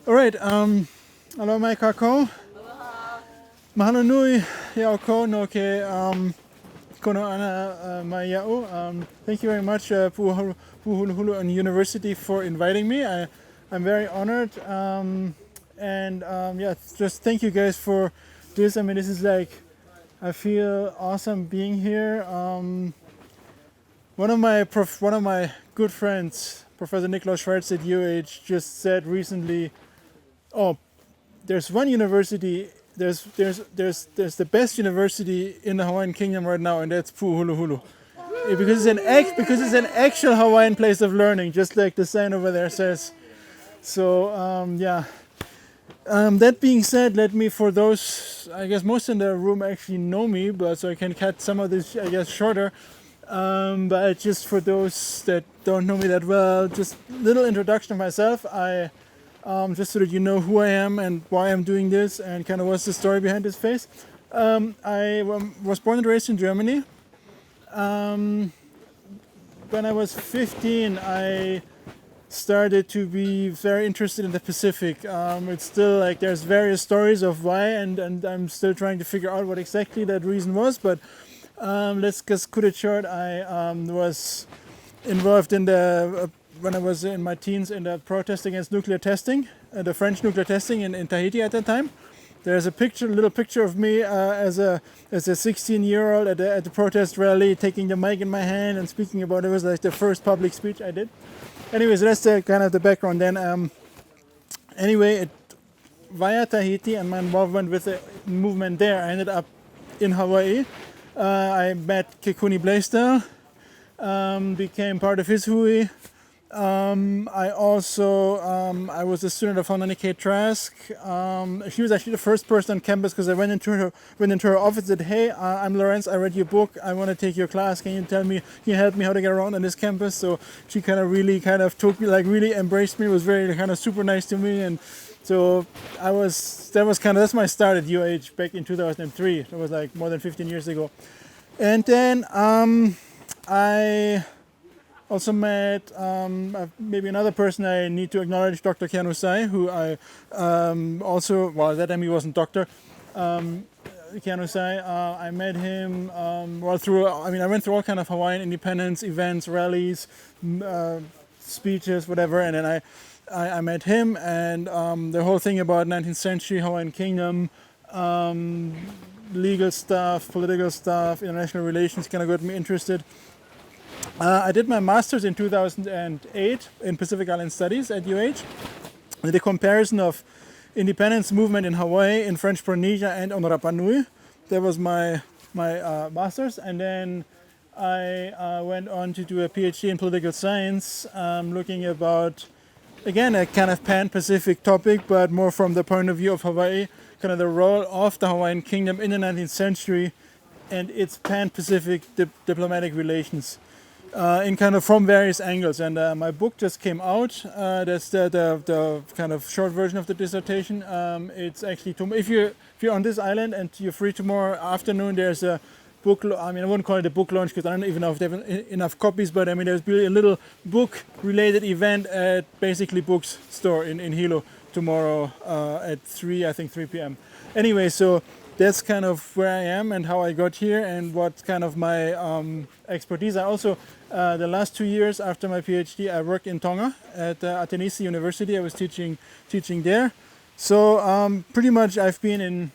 All right. Aloha mai kākou. Mahalo nui iau ko no ke kono ana mai iau. Thank you very much, Puʻuhuluhulu and University, for inviting me. I'm very honored. Yeah, just thank you guys for this. I mean, this is like, I feel awesome being here. One of my good friends, Professor Niklaus Schwartz at UH, just said recently, "Oh, there's one university. There's the best university in the Hawaiian Kingdom right now, and that's Puʻuhuluhulu, because it's an actual Hawaiian place of learning, just like the sign over there says." So yeah. That being said, let me, for those, I guess most in the room actually know me, but so I can cut some of this, I guess, shorter. But just for those that don't know me that well, just little introduction of myself. I just so that you know who I am and why I'm doing this and kind of what's the story behind this face. I was born and raised in Germany. When I was 15, I started to be very interested in the Pacific. It's still like there's various stories of why, and I'm still trying to figure out what exactly that reason was, but let's just cut it short. I was involved in when I was in my teens, in the protest against nuclear testing, the French nuclear testing in Tahiti at that time. There's a little picture of me as a 16-year-old at the protest rally, taking the mic in my hand and speaking about it. It was like the first public speech I did. Anyways, that's kind of the background then. Anyway, via Tahiti and my involvement with the movement there, I ended up in Hawaii. I met Kekuni Blaisdell, became part of his hui. I also I was a student of Honani K. Trask. She was actually the first person on campus because I went into her office and said, "Hey, I'm Lorenz. I read your book. I want to take your class. Can you help me how to get around on this campus?" So she really took me, like really embraced me. Was very kind of super nice to me, and so that's my start at UH back in 2003. That was like more than 15 years ago, and then I also met maybe another person I need to acknowledge, Dr. Keanu Sai, who I also, well, at that time he wasn't doctor, Keanu Sai. I met him I went through all kind of Hawaiian independence events, rallies, speeches, whatever, and then I met him, and the whole thing about 19th century Hawaiian Kingdom, legal stuff, political stuff, international relations kind of got me interested. I did my master's in 2008 in Pacific Island Studies at UH. The comparison of independence movement in Hawaii, in French Polynesia, and on Rapa Nui. That was my master's, and then I went on to do a PhD in political science, looking about, again, a kind of pan-Pacific topic, but more from the point of view of Hawaii, kind of the role of the Hawaiian Kingdom in the 19th century and its pan-Pacific diplomatic relations. In kind of from various angles, and my book just came out. That's the kind of short version of the dissertation. It's actually if you're on this island and you're free tomorrow afternoon, there's a book. I wouldn't call it a book launch because I don't even know if they have enough copies. But there's a little book-related event at basically Books store in Hilo tomorrow at 3 p.m. Anyway, so that's kind of where I am and how I got here and what kind of my expertise. I also, the last 2 years after my PhD, I worked in Tonga at Aotearoa University. I was teaching there. So pretty much I've been in,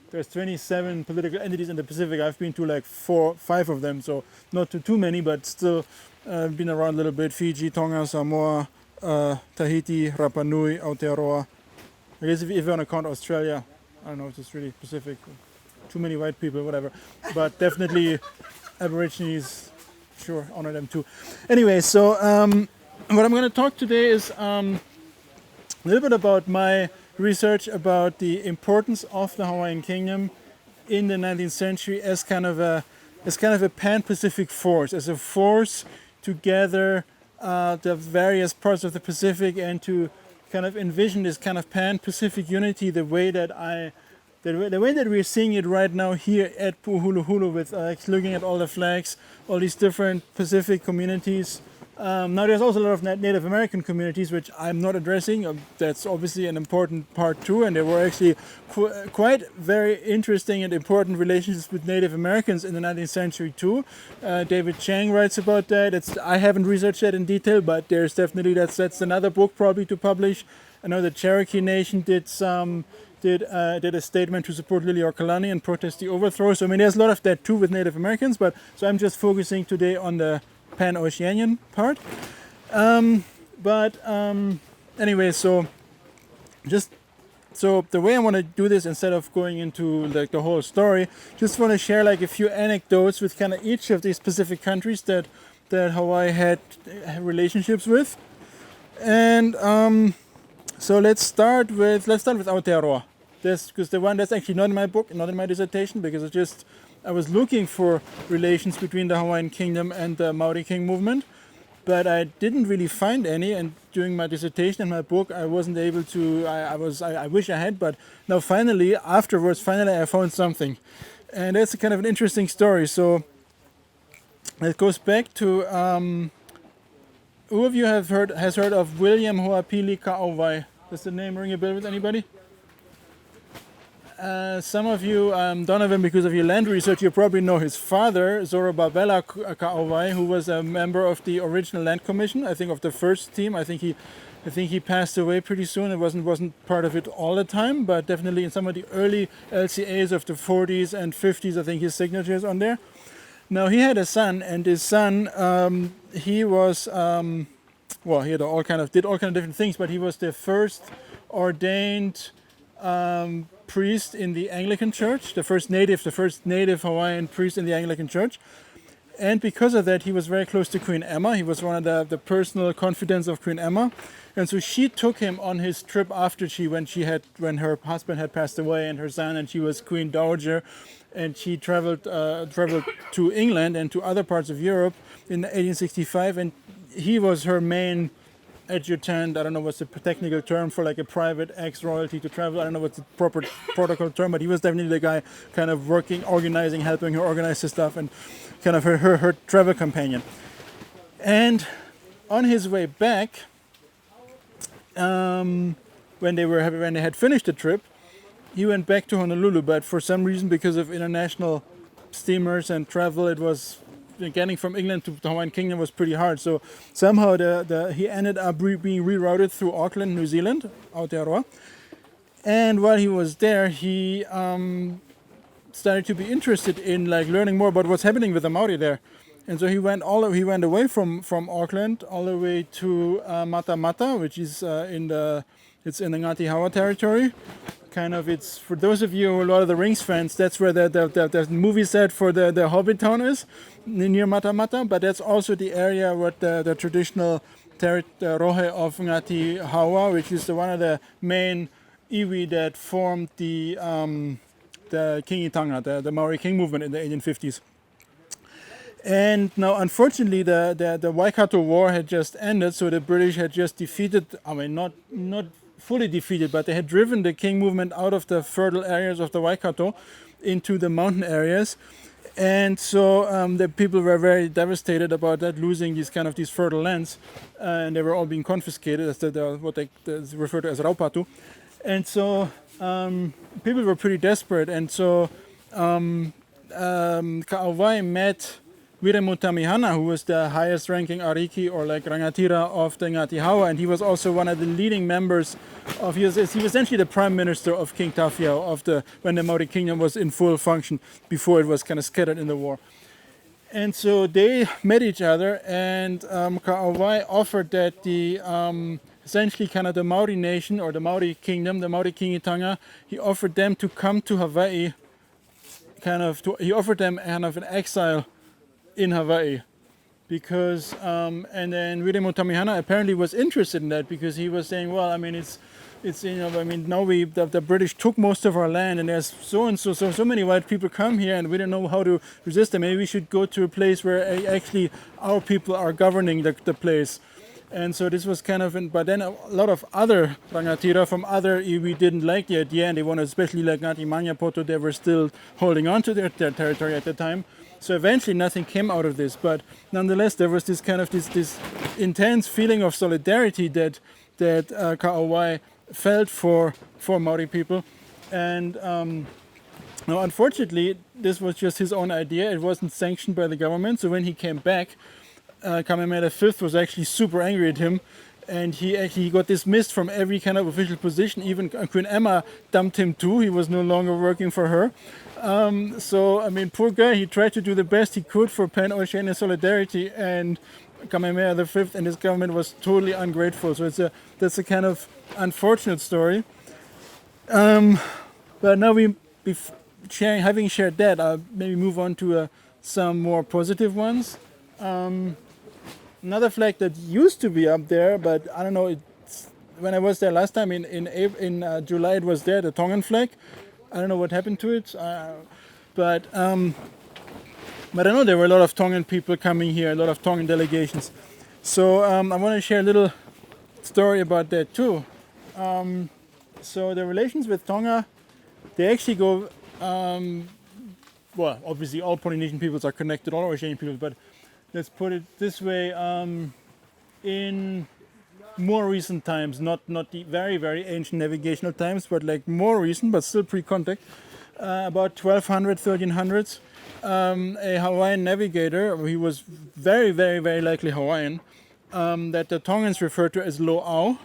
there's 27 political entities in the Pacific. I've been to like 5 of them, so not too many, but still been around a little bit. Fiji, Tonga, Samoa, Tahiti, Rapa Nui, Aotearoa. I guess if you want to count Australia, I don't know if it's really Pacific, too many white people, whatever. But definitely Aborigines, sure, honor them too. Anyway, so what I'm going to talk today is a little bit about my research about the importance of the Hawaiian Kingdom in the 19th century as kind of a pan-Pacific force, as a force to gather the various parts of the Pacific and to kind of envision this kind of pan-Pacific unity the way that we're seeing it right now here at Puʻuhuluhulu, with looking at all the flags, all these different Pacific communities, Now there's also a lot of Native American communities which I'm not addressing. That's obviously an important part too, and there were actually quite very interesting and important relationships with Native Americans in the 19th century too. David Chang writes about that. I haven't researched that in detail, but there's definitely that's another book probably to publish. I know the Cherokee Nation did a statement to support Liliuokalani and protest the overthrow. So I mean, there's a lot of that too with Native Americans. But so I'm just focusing today on the Pan-Oceanian part. Anyway, so the way I want to do this, instead of going into like the whole story, just want to share like a few anecdotes with kind of each of these specific countries that Hawaii had relationships with. And so let's start with Aotearoa. Because the one that's actually not in my book, not in my dissertation, because I was looking for relations between the Hawaiian Kingdom and the Maori King movement, but I didn't really find any. And during my dissertation and my book, I wasn't able to. I wish I had, but now finally, afterwards, I found something, and that's a kind of an interesting story. So it goes back to. Who of you has heard of William Hoapili Ka'auwai? Does the name ring a bell with anybody? Some of you, Donovan, because of your land research, you probably know his father, Zorobabela Ka'auwai, who was a member of the original Land Commission, I think of the first team. I think he passed away pretty soon. It wasn't part of it all the time, but definitely in some of the early LCAs of the 40s and 50s, I think his signature is on there. Now he had a son, and his son, he was, he had did all kind of different things, but he was the first ordained priest in the Anglican Church, the first native Hawaiian priest in the Anglican Church. And because of that, he was very close to Queen Emma. He was one of the personal confidants of Queen Emma. And so she took him on his trip after when her husband had passed away and her son, and she was Queen Dowager. And she traveled to England and to other parts of Europe in 1865. And he was her main adjutant. I don't know what's the technical term for like a private ex-royalty to travel. I don't know what's the proper protocol term, but he was definitely the guy kind of organizing, helping her organize the stuff, and kind of her travel companion. And on his way back, when they had finished the trip, he went back to Honolulu, but for some reason, because of international steamers and travel, it was getting from England to the Hawaiian Kingdom was pretty hard. So somehow he ended up being rerouted through Auckland, New Zealand, Aotearoa. And while he was there, he started to be interested in like learning more about what's happening with the Maori there. And so he went away from Auckland all the way to Mata Mata, which is in the Ngāti Hawa territory. It's for those of you who are Lord of the Rings fans, that's where the movie set for the Hobbit town is, near Mata Mata, but that's also the area where the traditional rohe of Ngāti Hawa, which is one of the main iwi that formed the Kingitanga, the Maori King movement in the 1850s. And now, unfortunately, the Waikato War had just ended, so the British had just defeated, not fully defeated, but they had driven the King movement out of the fertile areas of the Waikato into the mountain areas. And so the people were very devastated about that, losing these fertile lands, and they were all being confiscated, as what they refer to as raupatu. And so people were pretty desperate, and so Ka'auwai met Wiremu Tamihana, who was the highest ranking ariki or like rangatira of the Ngāti Hawa, and he was also one of the leading members of, he was essentially the prime minister of King Tafiao when the Maori Kingdom was in full function, before it was kind of scattered in the war. And so they met each other, and Ka'auwai offered that essentially kind of the Maori nation or the Maori Kingdom, the Maori Kingitanga, he offered them to come to Hawaii, he offered them kind of an exile in Hawaii, because and then Wiremu Tamihana apparently was interested in that, because he was saying, well, now the British took most of our land, and there's so many white people come here, and we don't know how to resist them. Maybe we should go to a place where actually our people are governing the place. And so this was but then a lot of other rangatira from other iwi didn't like the idea, and they wanted, especially like Ngāti Maniapoto, they were still holding on to their territory at the time. So eventually nothing came out of this, but nonetheless there was this kind of this intense feeling of solidarity that Kauai felt for Maori people, and now unfortunately this was just his own idea. It wasn't sanctioned by the government. So when he came back, Kamehameha V was actually super angry at him, and he got dismissed from every kind of official position. Even Queen Emma dumped him too. He was no longer working for her. So I mean, poor guy. He tried to do the best he could for Pan-Oceanian solidarity, and Kamehameha V and his government was totally ungrateful. So that's a kind of unfortunate story. But now having shared that, I'll maybe move on to some more positive ones. Another flag that used to be up there, but I don't know. When I was there last time in July, it was there, the Tongan flag. I don't know what happened to it, but I know there were a lot of Tongan people coming here, a lot of Tongan delegations. So I want to share a little story about that too. So the relations with Tonga, they actually go. Well, obviously all Polynesian peoples are connected, all Oceanian peoples, but let's put it this way: in more recent times, not the very, very ancient navigational times, but like more recent, but still pre-contact, about 1200, 1300s, a Hawaiian navigator, he was very, very, very likely Hawaiian, that the Tongans refer to as Lo'au.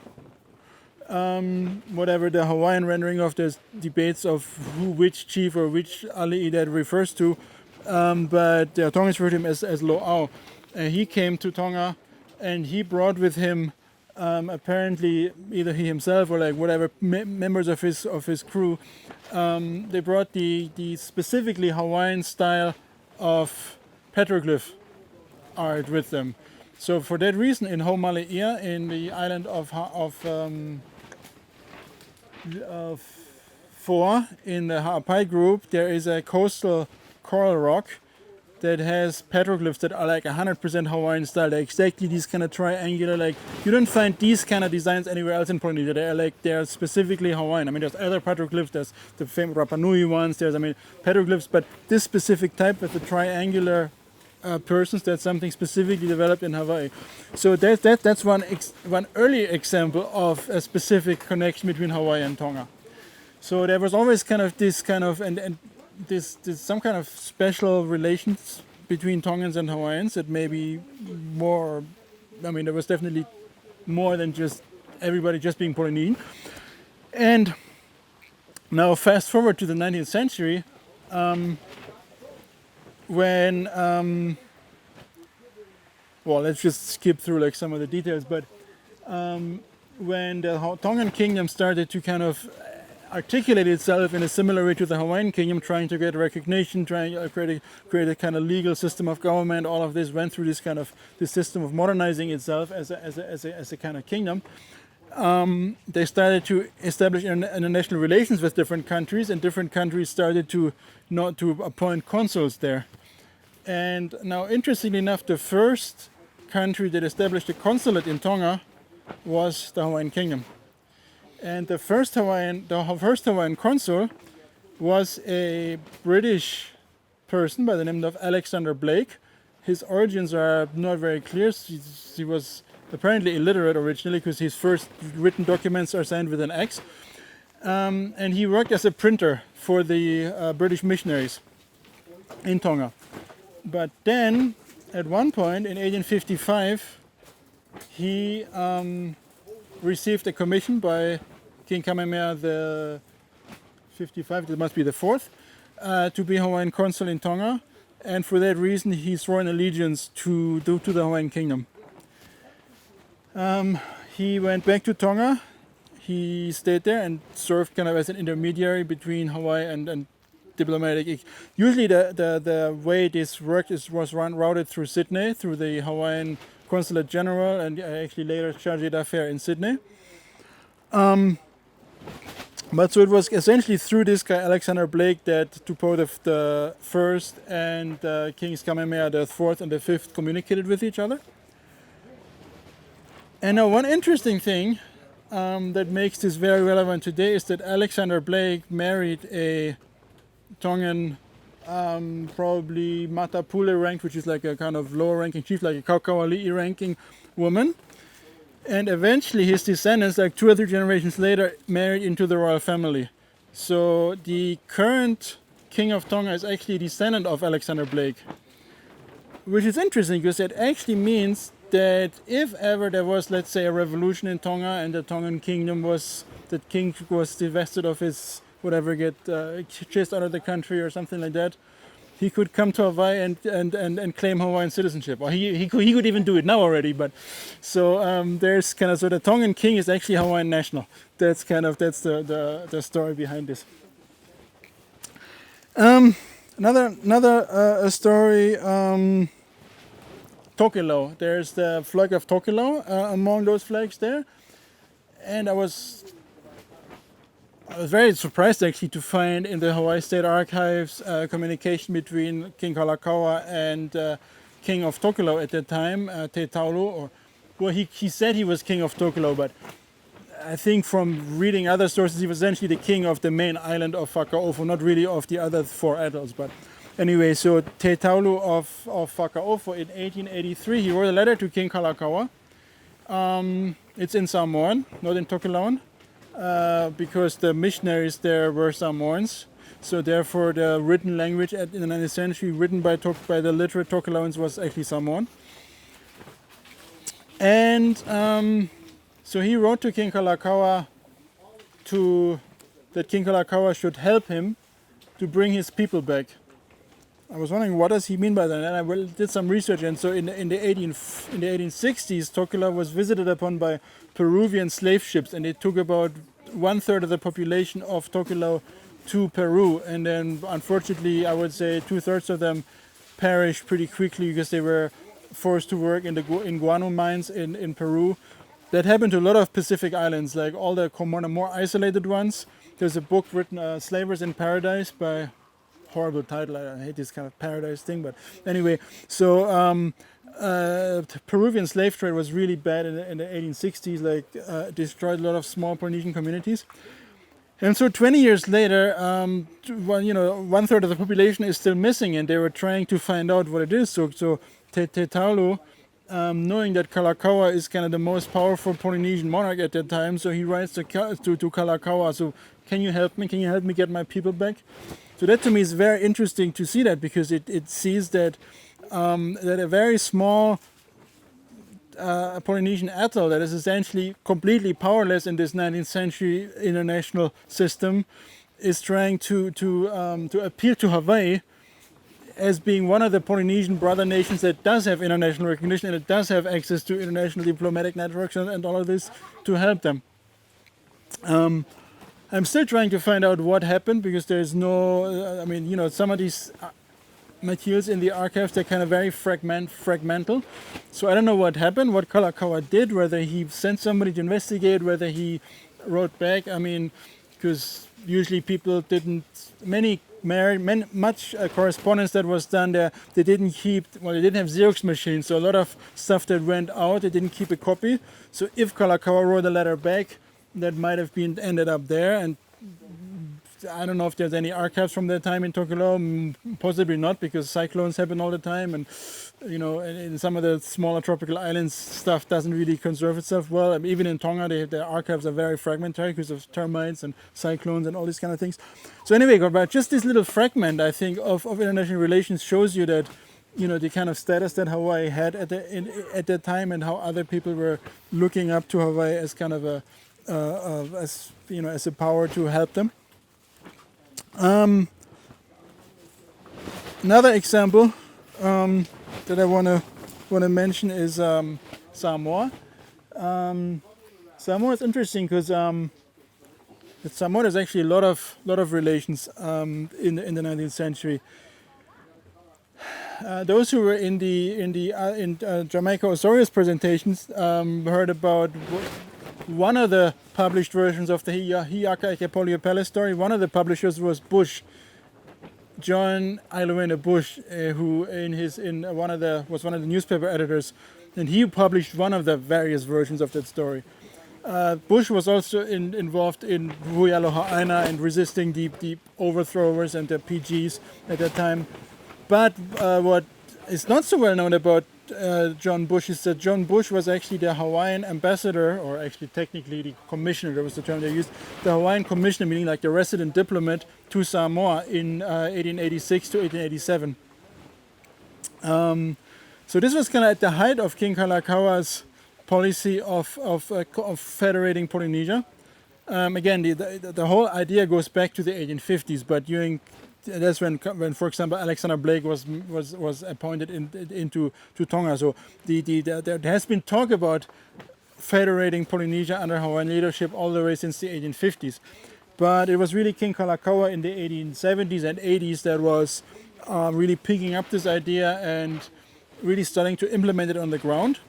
Whatever the Hawaiian rendering of this debates of which chief or which ali'i that refers to, but the Tongans refer to him as Lo'au. He came to Tonga, and he brought with him apparently either he himself or like whatever members of his crew. They brought the specifically Hawaiian style of petroglyph art with them. So for that reason, in Ho'omale'ia, in the island of Foa, in the Ha'apai group, there is a coastal coral rock that has petroglyphs that are like 100% Hawaiian style. They're exactly these kind of triangular, like you don't find these kind of designs anywhere else in Polynesia. They're specifically Hawaiian. I mean, there's other petroglyphs. There's the famous Rapa Nui ones. There's petroglyphs, but this specific type with the triangular persons, that's something specifically developed in Hawaii. So that's one early example of a specific connection between Hawaii and Tonga. So there was always kind of this kind of this some kind of special relations between Tongans and Hawaiians that maybe more. I mean, there was definitely more than just everybody just being Polynesian. And now fast forward to the 19th century. When well, let's just skip through like some of the details, but when the Tongan kingdom started to kind of articulate itself in a similar way to the Hawaiian kingdom, trying to get recognition, trying to create a kind of legal system of government, all of this went through this system of modernizing itself as a kind of kingdom. They started to establish international relations with different countries, and different countries started to appoint consuls there. And now, interestingly enough, the first country that established a consulate in Tonga was the Hawaiian Kingdom. And the first Hawaiian consul was a British person by the name of Alexander Blake. His origins are not very clear. He was apparently illiterate originally because his first written documents are signed with an X. And he worked as a printer for the British missionaries in Tonga. But then, at one point in 1855, he received a commission by King Kamehameha the 55, it must be the 4th, to be Hawaiian consul in Tonga. And for that reason, he swore an allegiance to the Hawaiian kingdom. He went back to Tonga. He stayed there and served kind of as an intermediary between Hawaii and diplomatic. Usually the way this worked was routed through Sydney, through the Hawaiian Consulate General, and actually later Chargé d'Affaires in Sydney. But so it was essentially through this guy Alexander Blake that Tupow the First and Kings Kamehameha the 4th and the 5th communicated with each other. And now one interesting thing that makes this very relevant today is that Alexander Blake married a Tongan probably Matapule ranked, which is like a kind of lower ranking chief, like a Kaukauali'i ranking woman. And eventually his descendants, like 2 or 3 generations later, married into the royal family. So the current king of Tonga is actually a descendant of Alexander Blake, which is interesting because it actually means that if ever there was, let's say, a revolution in Tonga and the Tongan kingdom was, the king was divested of his whatever, get chased out of the country or something like that, he could come to Hawaii and claim Hawaiian citizenship. Or he could even do it now already. But so there's kind of, so the Tongan king is actually Hawaiian national. That's the story behind this. Another story. Tokelau. There's the flag of Tokelau among those flags there, and I was very surprised actually to find in the Hawaii State Archives communication between King Kalakaua and King of Tokelau at that time, Te Taulu, or well, he said he was King of Tokelau, but I think from reading other sources he was essentially the king of the main island of Whakaofo, not really of the other 4 atolls. But anyway, so Te Taulu of Whakaofo in 1883, he wrote a letter to King Kalakaua. It's in Samoan, not in Tokelauan. Because the missionaries there were Samoans, so therefore the written language in the 19th century, written by the literate Tokelauans, was actually Samoan. And so he wrote to King Kalakaua that King Kalakaua should help him to bring his people back. I was wondering what does he mean by that, and I did some research, and so in the 1860s, Tokelau was visited upon by Peruvian slave ships, and they took about 1/3 of the population of Tokelau to Peru, and then unfortunately I would say 2/3 of them perished pretty quickly because they were forced to work in guano mines in Peru. That happened to a lot of Pacific islands, like all the more isolated ones. There's a book written, Slavers in Paradise, by horrible title. I hate this kind of paradise thing, but anyway. So Peruvian slave trade was really bad in the 1860s, like destroyed a lot of small Polynesian communities. And so 20 years later, 1/3 of the population is still missing, and they were trying to find out what it is. So Te Taulu, knowing that Kalakaua is kind of the most powerful Polynesian monarch at that time, so he writes to Kalakaua, so can you help me? Can you help me get my people back? So that to me is very interesting to see that, because it sees that that a very small Polynesian atoll that is essentially completely powerless in this 19th century international system is trying to appeal to Hawaii as being one of the Polynesian brother nations that does have international recognition and it does have access to international diplomatic networks and all of this to help them. I'm still trying to find out what happened, because there's no, some of these materials in the archives, they're kind of very fragmental. So I don't know what happened, what Kalakaua did, whether he sent somebody to investigate, whether he wrote back. I mean, because usually people didn't, much correspondence that was done there, they didn't have Xerox machines, so a lot of stuff that went out, they didn't keep a copy. So if Kalakaua wrote a letter back, that might have ended up there, and I don't know if there's any archives from that time in Tokelau. Possibly not, because cyclones happen all the time, and in some of the smaller tropical islands, stuff doesn't really conserve itself well. I mean, even in Tonga, their archives are very fragmentary because of termites and cyclones and all these kind of things. So anyway, but just this little fragment, I think, of international relations shows you that, the kind of status that Hawaii had at that time, and how other people were looking up to Hawaii as kind of as a power to help them. Another example that I want to mention is Samoa. Samoa is interesting because Samoa has actually a lot of relations in the 19th century. Those who were in Jamaica Osorio's presentations heard about one of the published versions of the Hiaka Ikepolio Palace story. One of the publishers was Bush, John Iloena Bush, who was one of the newspaper editors, and he published one of the various versions of that story. Bush was also involved in Puʻuhuluhulu and resisting the overthrowers and the PGs at that time. But what is not so well known about John Bush is that John Bush was actually the Hawaiian ambassador, or actually technically the commissioner, that was the term they used, the Hawaiian commissioner, meaning like the resident diplomat to Samoa in 1886 to 1887. So this was kind of at the height of King Kalakaua's policy of federating Polynesia. Again, the whole idea goes back to the 1850s, but that's when, for example, Alexander Blake was appointed into Tonga. So there has been talk about federating Polynesia under Hawaiian leadership all the way since the 1850s. But it was really King Kalakaua in the 1870s and 80s that was really picking up this idea and really starting to implement it on the ground.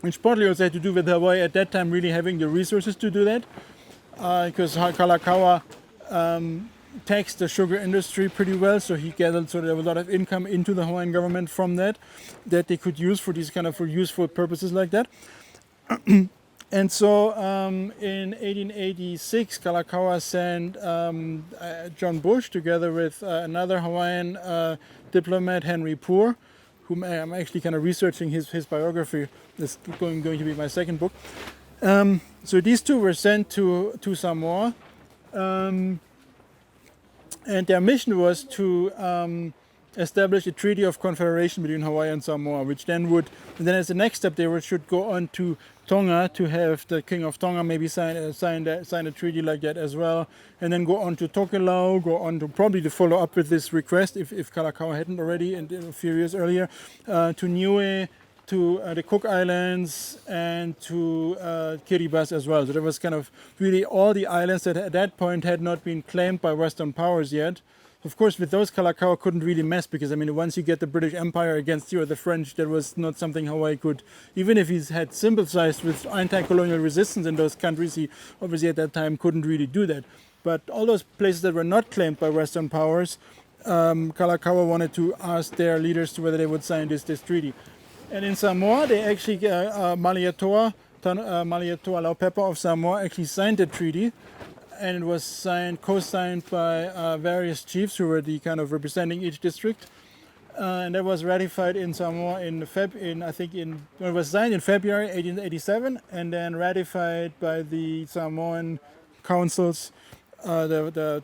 Which partly also had to do with Hawaii at that time really having the resources to do that. Because Kalakaua taxed the sugar industry pretty well, so he gathered, so there was a lot of income into the Hawaiian government from that they could use for these kind of for useful purposes like that. And so in 1886, Kalakaua sent John Bush together with another Hawaiian diplomat, Henry Poor, whom I'm actually kind of researching his biography. That's going to be my second book. So these two were sent to Samoa. And their mission was to establish a treaty of confederation between Hawaii and Samoa, which then as the next step, they should go on to Tonga to have the King of Tonga maybe sign a treaty like that as well, and then go on to Tokelau, go on to probably to follow up with this request if Kalakaua hadn't already a few years earlier, to Niue, to the Cook Islands, and to Kiribati as well. So there was kind of really all the islands that at that point had not been claimed by Western powers yet. Of course, with those, Kalakaua couldn't really mess, because I mean, once you get the British Empire against you or the French, that was not something Hawaii could, even if he had sympathized with anti-colonial resistance in those countries, he obviously at that time couldn't really do that. But all those places that were not claimed by Western powers, Kalakaua wanted to ask their leaders to whether they would sign this treaty. And in Samoa, they actually, Malietoa Laupepa of Samoa actually signed the treaty, and it was co-signed by various chiefs who were the kind of representing each district. And that was ratified in Samoa it was signed in February 1887, and then ratified by the Samoan councils, the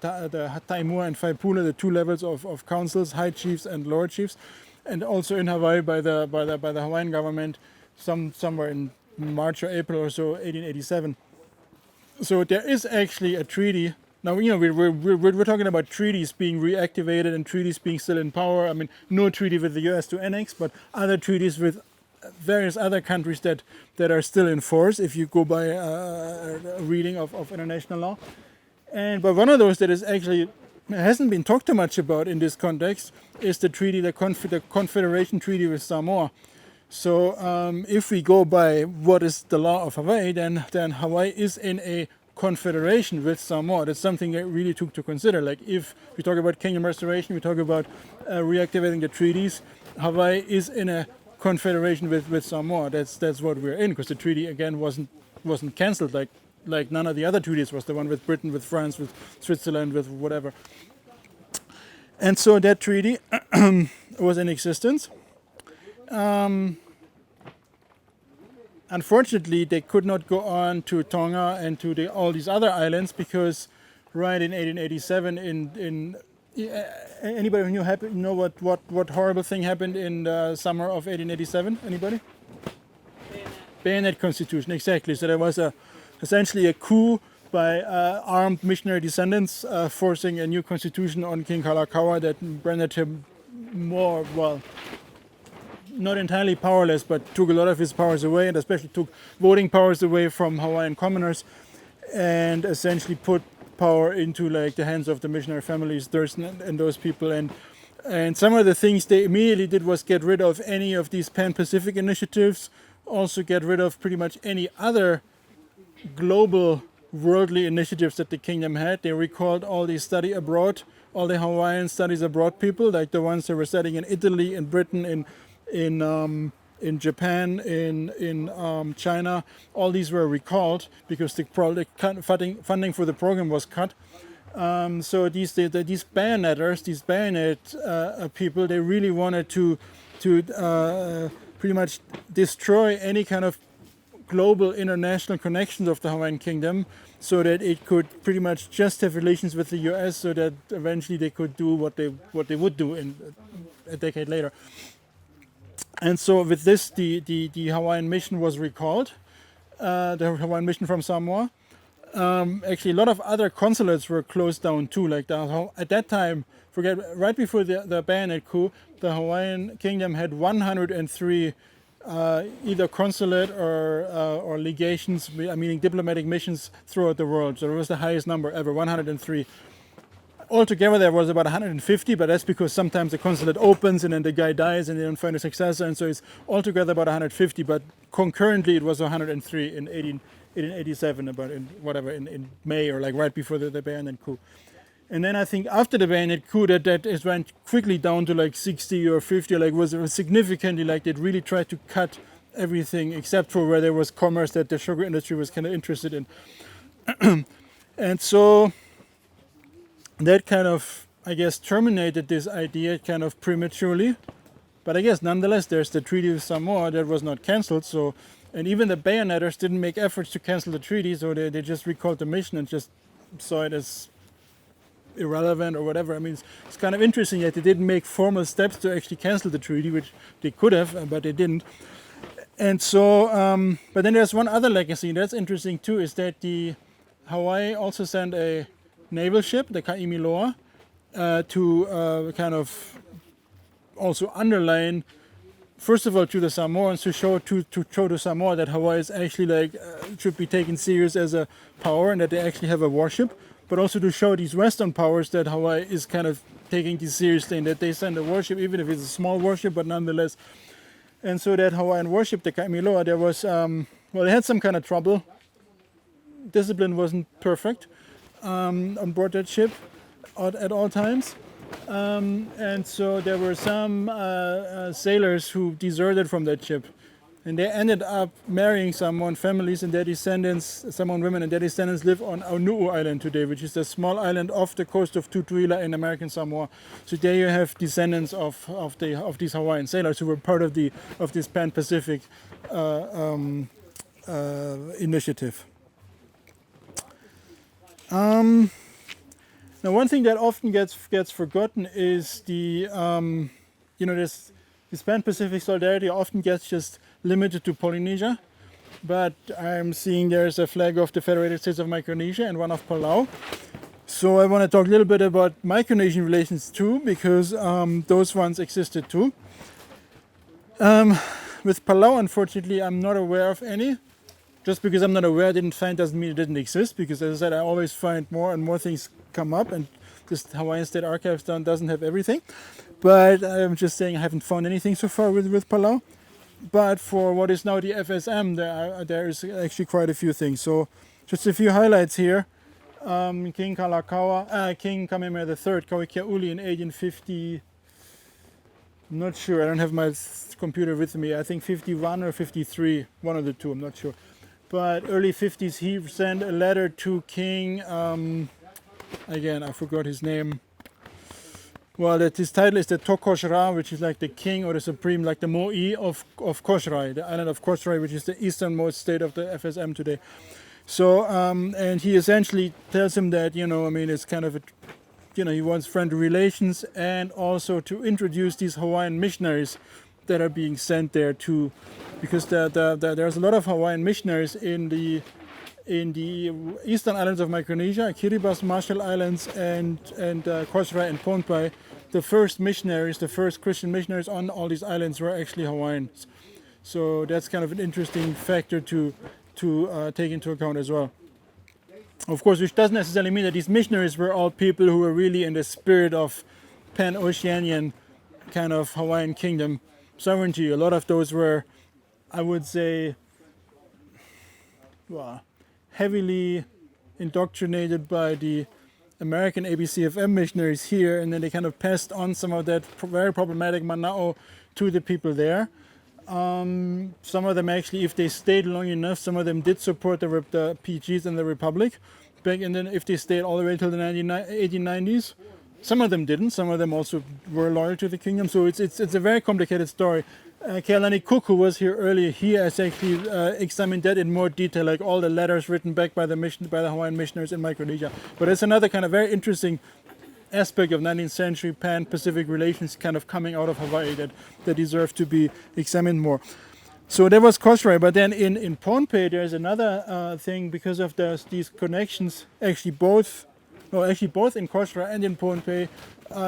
Taimua and Faipuna, the two levels of councils, high chiefs and lower chiefs, and also in Hawaii by the Hawaiian government, somewhere in March or April or so, 1887. So there is actually a treaty. Now, you know, we're talking about treaties being reactivated and treaties being still in power. I mean, no treaty with the U.S. to annex, but other treaties with various other countries that are still in force, if you go by a reading of international law. But one of those that is actually hasn't been talked too much about in this context is the treaty, the Confederation Treaty with Samoa. So if we go by what is the law of Hawaii, then Hawaii is in a confederation with Samoa. That's something that really took to consider. Like if we talk about kingdom restoration, we talk about reactivating the treaties, Hawaii is in a confederation with Samoa. That's what we're in, because the treaty again wasn't cancelled like none of the other treaties was. The one with Britain, with France, with Switzerland, with whatever. And so that treaty was in existence. Unfortunately, they could not go on to Tonga and to all these other islands, because right in 1887, anybody who know what horrible thing happened in the summer of 1887? Anybody? Bayonet Constitution, exactly. So there was essentially a coup by armed missionary descendants forcing a new constitution on King Kalakaua that rendered him more, well, not entirely powerless, but took a lot of his powers away, and especially took voting powers away from Hawaiian commoners, and essentially put power into like the hands of the missionary families, Thurston and those people. And some of the things they immediately did was get rid of any of these Pan-Pacific initiatives, also get rid of pretty much any other global worldly initiatives that the kingdom had. They recalled all the study abroad, all the Hawaiian studies abroad people, like the ones that were studying in Italy, in Britain, in in Japan, in China. All these were recalled because the funding for the program was cut. So these bayonetters, these bayonet people, they really wanted to pretty much destroy any kind of global international connections of the Hawaiian Kingdom, so that it could pretty much just have relations with the U.S. so that eventually they could do what they would do in a decade later. And so with this, the Hawaiian mission was recalled, the Hawaiian mission from Samoa. Actually, a lot of other consulates were closed down too. Like at that time, right before the bayonet coup, the Hawaiian Kingdom had 103 either consulate or legations, meaning diplomatic missions throughout the world. So it was the highest number ever, 103. Altogether, there was about 150, but that's because sometimes the consulate opens and then the guy dies and they don't find a successor, and so it's altogether about 150. But concurrently, it was 103 in 1887, about in May, or like right before the bayonet coup. And then I think after the bayonet coup, that is went quickly down to like 60 or 50, like was significantly, like they'd really tried to cut everything except for where there was commerce that the sugar industry was kind of interested in. And so that kind of, I guess, terminated this idea kind of prematurely. But I guess nonetheless, there's the Treaty of Samoa that was not cancelled. So, and even the bayonetters didn't make efforts to cancel the treaty, so they just recalled the mission and just saw it as irrelevant or whatever. I mean, it's kind of interesting that they didn't make formal steps to actually cancel the treaty, which they could have, but they didn't. And so, but then there's one other legacy that's interesting too, is that the Hawaii also sent a naval ship, the Kaimiloa, to kind of also underline, first of all, to the Samoans, to show to Samoa that Hawaii is actually like should be taken serious as a power and that they actually have a warship, but also to show these Western powers that Hawaii is kind of taking this seriously and that they send a warship, even if it's a small warship, but nonetheless. And so that Hawaiian warship, the Kaimiloa, there was they had some kind of trouble. Discipline wasn't perfect on board that ship at all times. And so there were some sailors who deserted from that ship. And they ended up marrying Samoan families, and their descendants, Samoan women and their descendants, live on Aonu'u Island today, which is a small island off the coast of Tutuila in American Samoa. So there you have descendants of these Hawaiian sailors who were part of this Pan-Pacific initiative. Now, one thing that often gets forgotten is the this Pan-Pacific solidarity often gets just limited to Polynesia, but I'm seeing there's a flag of the Federated States of Micronesia and one of Palau. So I want to talk a little bit about Micronesian relations too, because those ones existed too. With Palau, unfortunately, I'm not aware of any. Just because I'm not aware, doesn't mean it didn't exist, because as I said, I always find more and more things come up, and this Hawaiian State Archives doesn't have everything. But I'm just saying I haven't found anything so far with Palau. But for what is now the FSM, there is actually quite a few things. So just a few highlights here. King Kamehameha III, Kauikeauli in 1850. I'm not sure, I don't have my computer with me. I think 51 or 53, one of the two, I'm not sure. But early 50s, he sent a letter to King, again, I forgot his name. Well, his title is the Tokoshra, which is like the king or the supreme, like the Mo'i of Kosrae, the island of Kosrae, which is the easternmost state of the FSM today. So, and he essentially tells him that, it's kind of he wants friendly relations, and also to introduce these Hawaiian missionaries that are being sent there too, because there's a lot of Hawaiian missionaries in the eastern islands of Micronesia, Kiribati, Marshall Islands, and Kosrae and Pohnpei. The first Christian missionaries on all these islands were actually Hawaiians. So that's kind of an interesting factor to take into account as well. Of course, which doesn't necessarily mean that these missionaries were all people who were really in the spirit of pan-Oceanian kind of Hawaiian kingdom sovereignty. A lot of those were, I would say, heavily indoctrinated by the American ABCFM missionaries here, and then they kind of passed on some of that very problematic mana'o to the people there. Some of them actually, if they stayed long enough, some of them did support the PGs and the Republic. Back and then, if they stayed all the way till the 1890s, some of them didn't. Some of them also were loyal to the kingdom. So it's a very complicated story. Kealani Cook, who was here earlier, he has actually examined that in more detail, like all the letters written back by the Hawaiian missionaries in Micronesia. But it's another kind of very interesting aspect of 19th century Pan-Pacific relations kind of coming out of Hawaii that deserve to be examined more. So that was Kosrae, but then in Pohnpei there's another thing because of these connections. Actually both in Kosrae and in Pohnpei,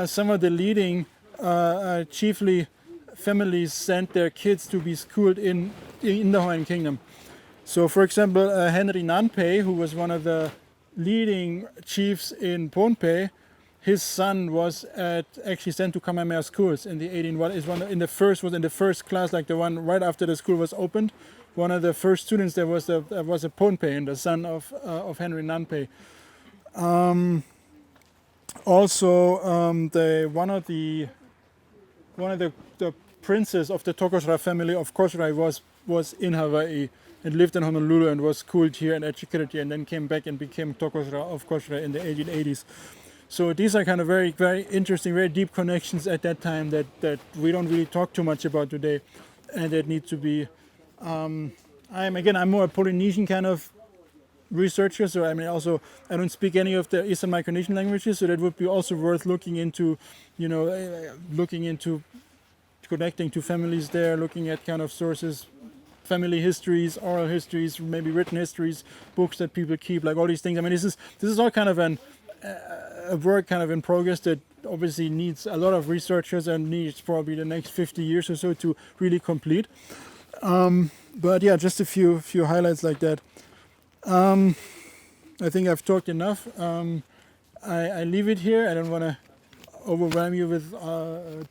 some of the leading chiefly families sent their kids to be schooled in the Hawaiian Kingdom. So for example, Henry Nanpei, who was one of the leading chiefs in Pohnpei, his son was actually sent to Kamehameha schools in the 18. Was in the first class, like the one right after the school was opened. One of the first students there was a Pohnpei, and the son of Henry Nanpei. One of the princes of the Tokosra family of Kosrae was in Hawaii and lived in Honolulu and was schooled here and educated here, and then came back and became Tokosra of Kosrae in the 1880s. So these are kind of very, very interesting, very deep connections at that time that we don't really talk too much about today, and that need to be. I'm more a Polynesian kind of researcher, so I don't speak any of the Eastern Micronesian languages, so that would be also worth looking into, connecting to families there, looking at kind of sources, family histories, oral histories, maybe written histories, books that people keep, like all these things. I mean, this is all kind of a work kind of in progress that obviously needs a lot of researchers and needs probably the next 50 years or so to really complete. But yeah, just a few highlights like that. I think I've talked enough. I leave it here. I don't want to overwhelm you with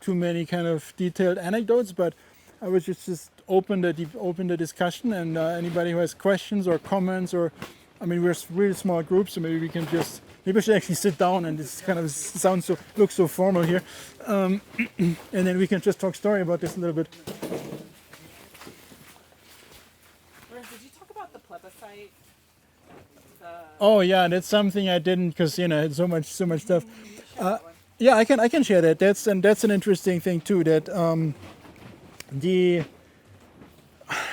too many kind of detailed anecdotes, but I was just open the discussion, and anybody who has questions or comments, or we're a really small group, so maybe we should actually sit down, and this kind of looks so formal here, and then we can just talk story about this a little bit. Lorenz, did you talk about the plebiscite? Oh yeah, that's something I didn't, because it's so much stuff. Yeah, I can share that. That's an interesting thing too. That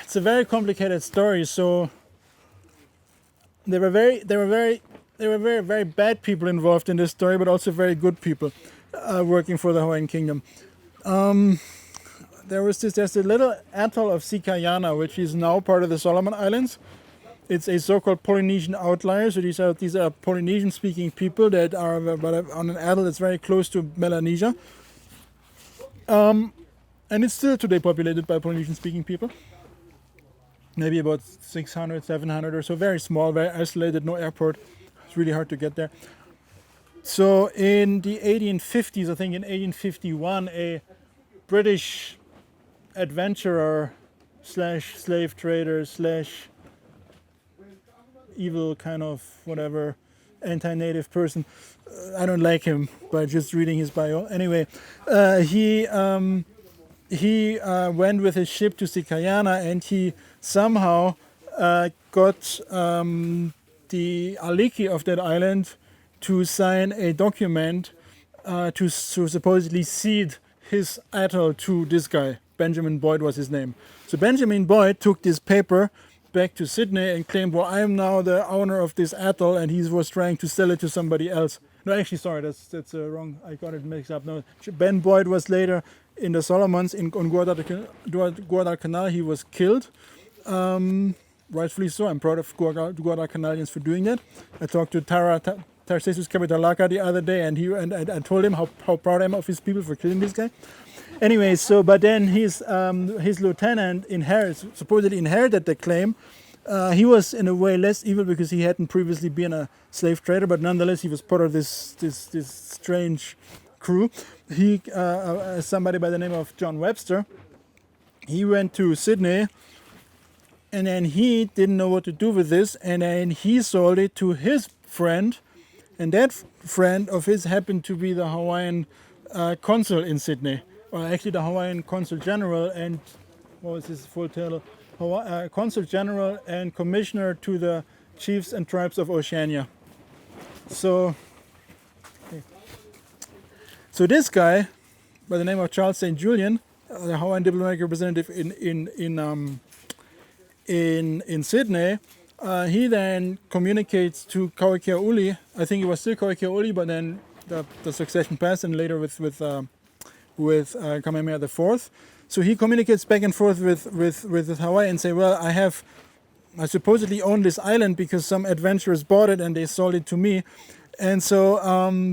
it's a very complicated story. So there were very bad people involved in this story, but also very good people working for the Hawaiian Kingdom. There's a little atoll of Sikayana, which is now part of the Solomon Islands. It's a so-called Polynesian outlier. So these are Polynesian-speaking people that are on an atoll that's very close to Melanesia. And it's still today populated by Polynesian-speaking people. Maybe about 600, 700 or so. Very small, very isolated, no airport. It's really hard to get there. So in the 1850s, I think in 1851, a British adventurer / slave trader / evil kind of whatever anti-native person. I don't like him by just reading his bio. Anyway, he went with his ship to Sikayana, and he somehow got the aliki of that island to sign a document to supposedly cede his atoll to this guy. Benjamin Boyd was his name. So Benjamin Boyd took this paper back to Sydney and claimed, well, I am now the owner of this atoll, and he was trying to sell it to somebody else. No, actually, sorry, that's wrong. I got it mixed up. No, Ben Boyd was later in the Solomons on Guadalcanal. He was killed, rightfully so. I'm proud of Guadalcanalians for doing that. I talked to Tarcesus Kapitalaka the other day, and I told him how proud I am of his people for killing this guy. Anyway, but then his lieutenant supposedly inherited the claim. He was in a way less evil because he hadn't previously been a slave trader, but nonetheless he was part of this strange crew. He, somebody by the name of John Webster, he went to Sydney, and then he didn't know what to do with this, and then he sold it to his friend, and that friend of his happened to be the Hawaiian consul in Sydney. Or actually the Hawaiian Consul General, and what was his full title? Consul General and Commissioner to the Chiefs and Tribes of Oceania. So this guy, by the name of Charles St. Julian, the Hawaiian diplomatic representative in Sydney, he then communicates to Kauikeaʻuli. I think it was still Kauikeaʻuli, but then the succession passed, and later with Kamehameha IV. So he communicates back and forth with Hawaii and say, well, I supposedly own this island because some adventurers bought it and they sold it to me. And so,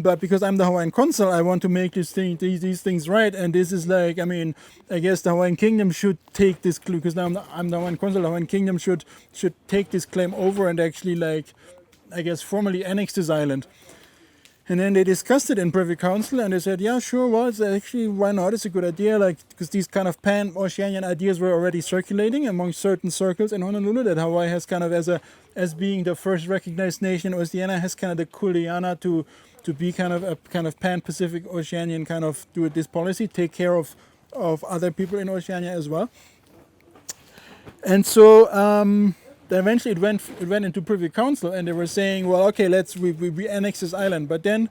but because I'm the Hawaiian consul, I want to make these things right. And this is like, I mean, I guess the Hawaiian kingdom should take this clue, because now I'm the Hawaiian consul. The Hawaiian kingdom should take this claim over and actually, like, I guess, formally annex this island. And then they discussed it in Privy Council, and they said, yeah, sure, well, it's actually, why not? It's a good idea, like, because these kind of pan-Oceanian ideas were already circulating among certain circles in Honolulu, that Hawaii has kind of, as being the first recognized nation in Oceania, has kind of the kuleana to be kind of a kind of pan-Pacific Oceanian kind of do this policy, take care of other people in Oceania as well. And so then eventually it went into Privy Council, and they were saying, well, okay, we annex this island. But then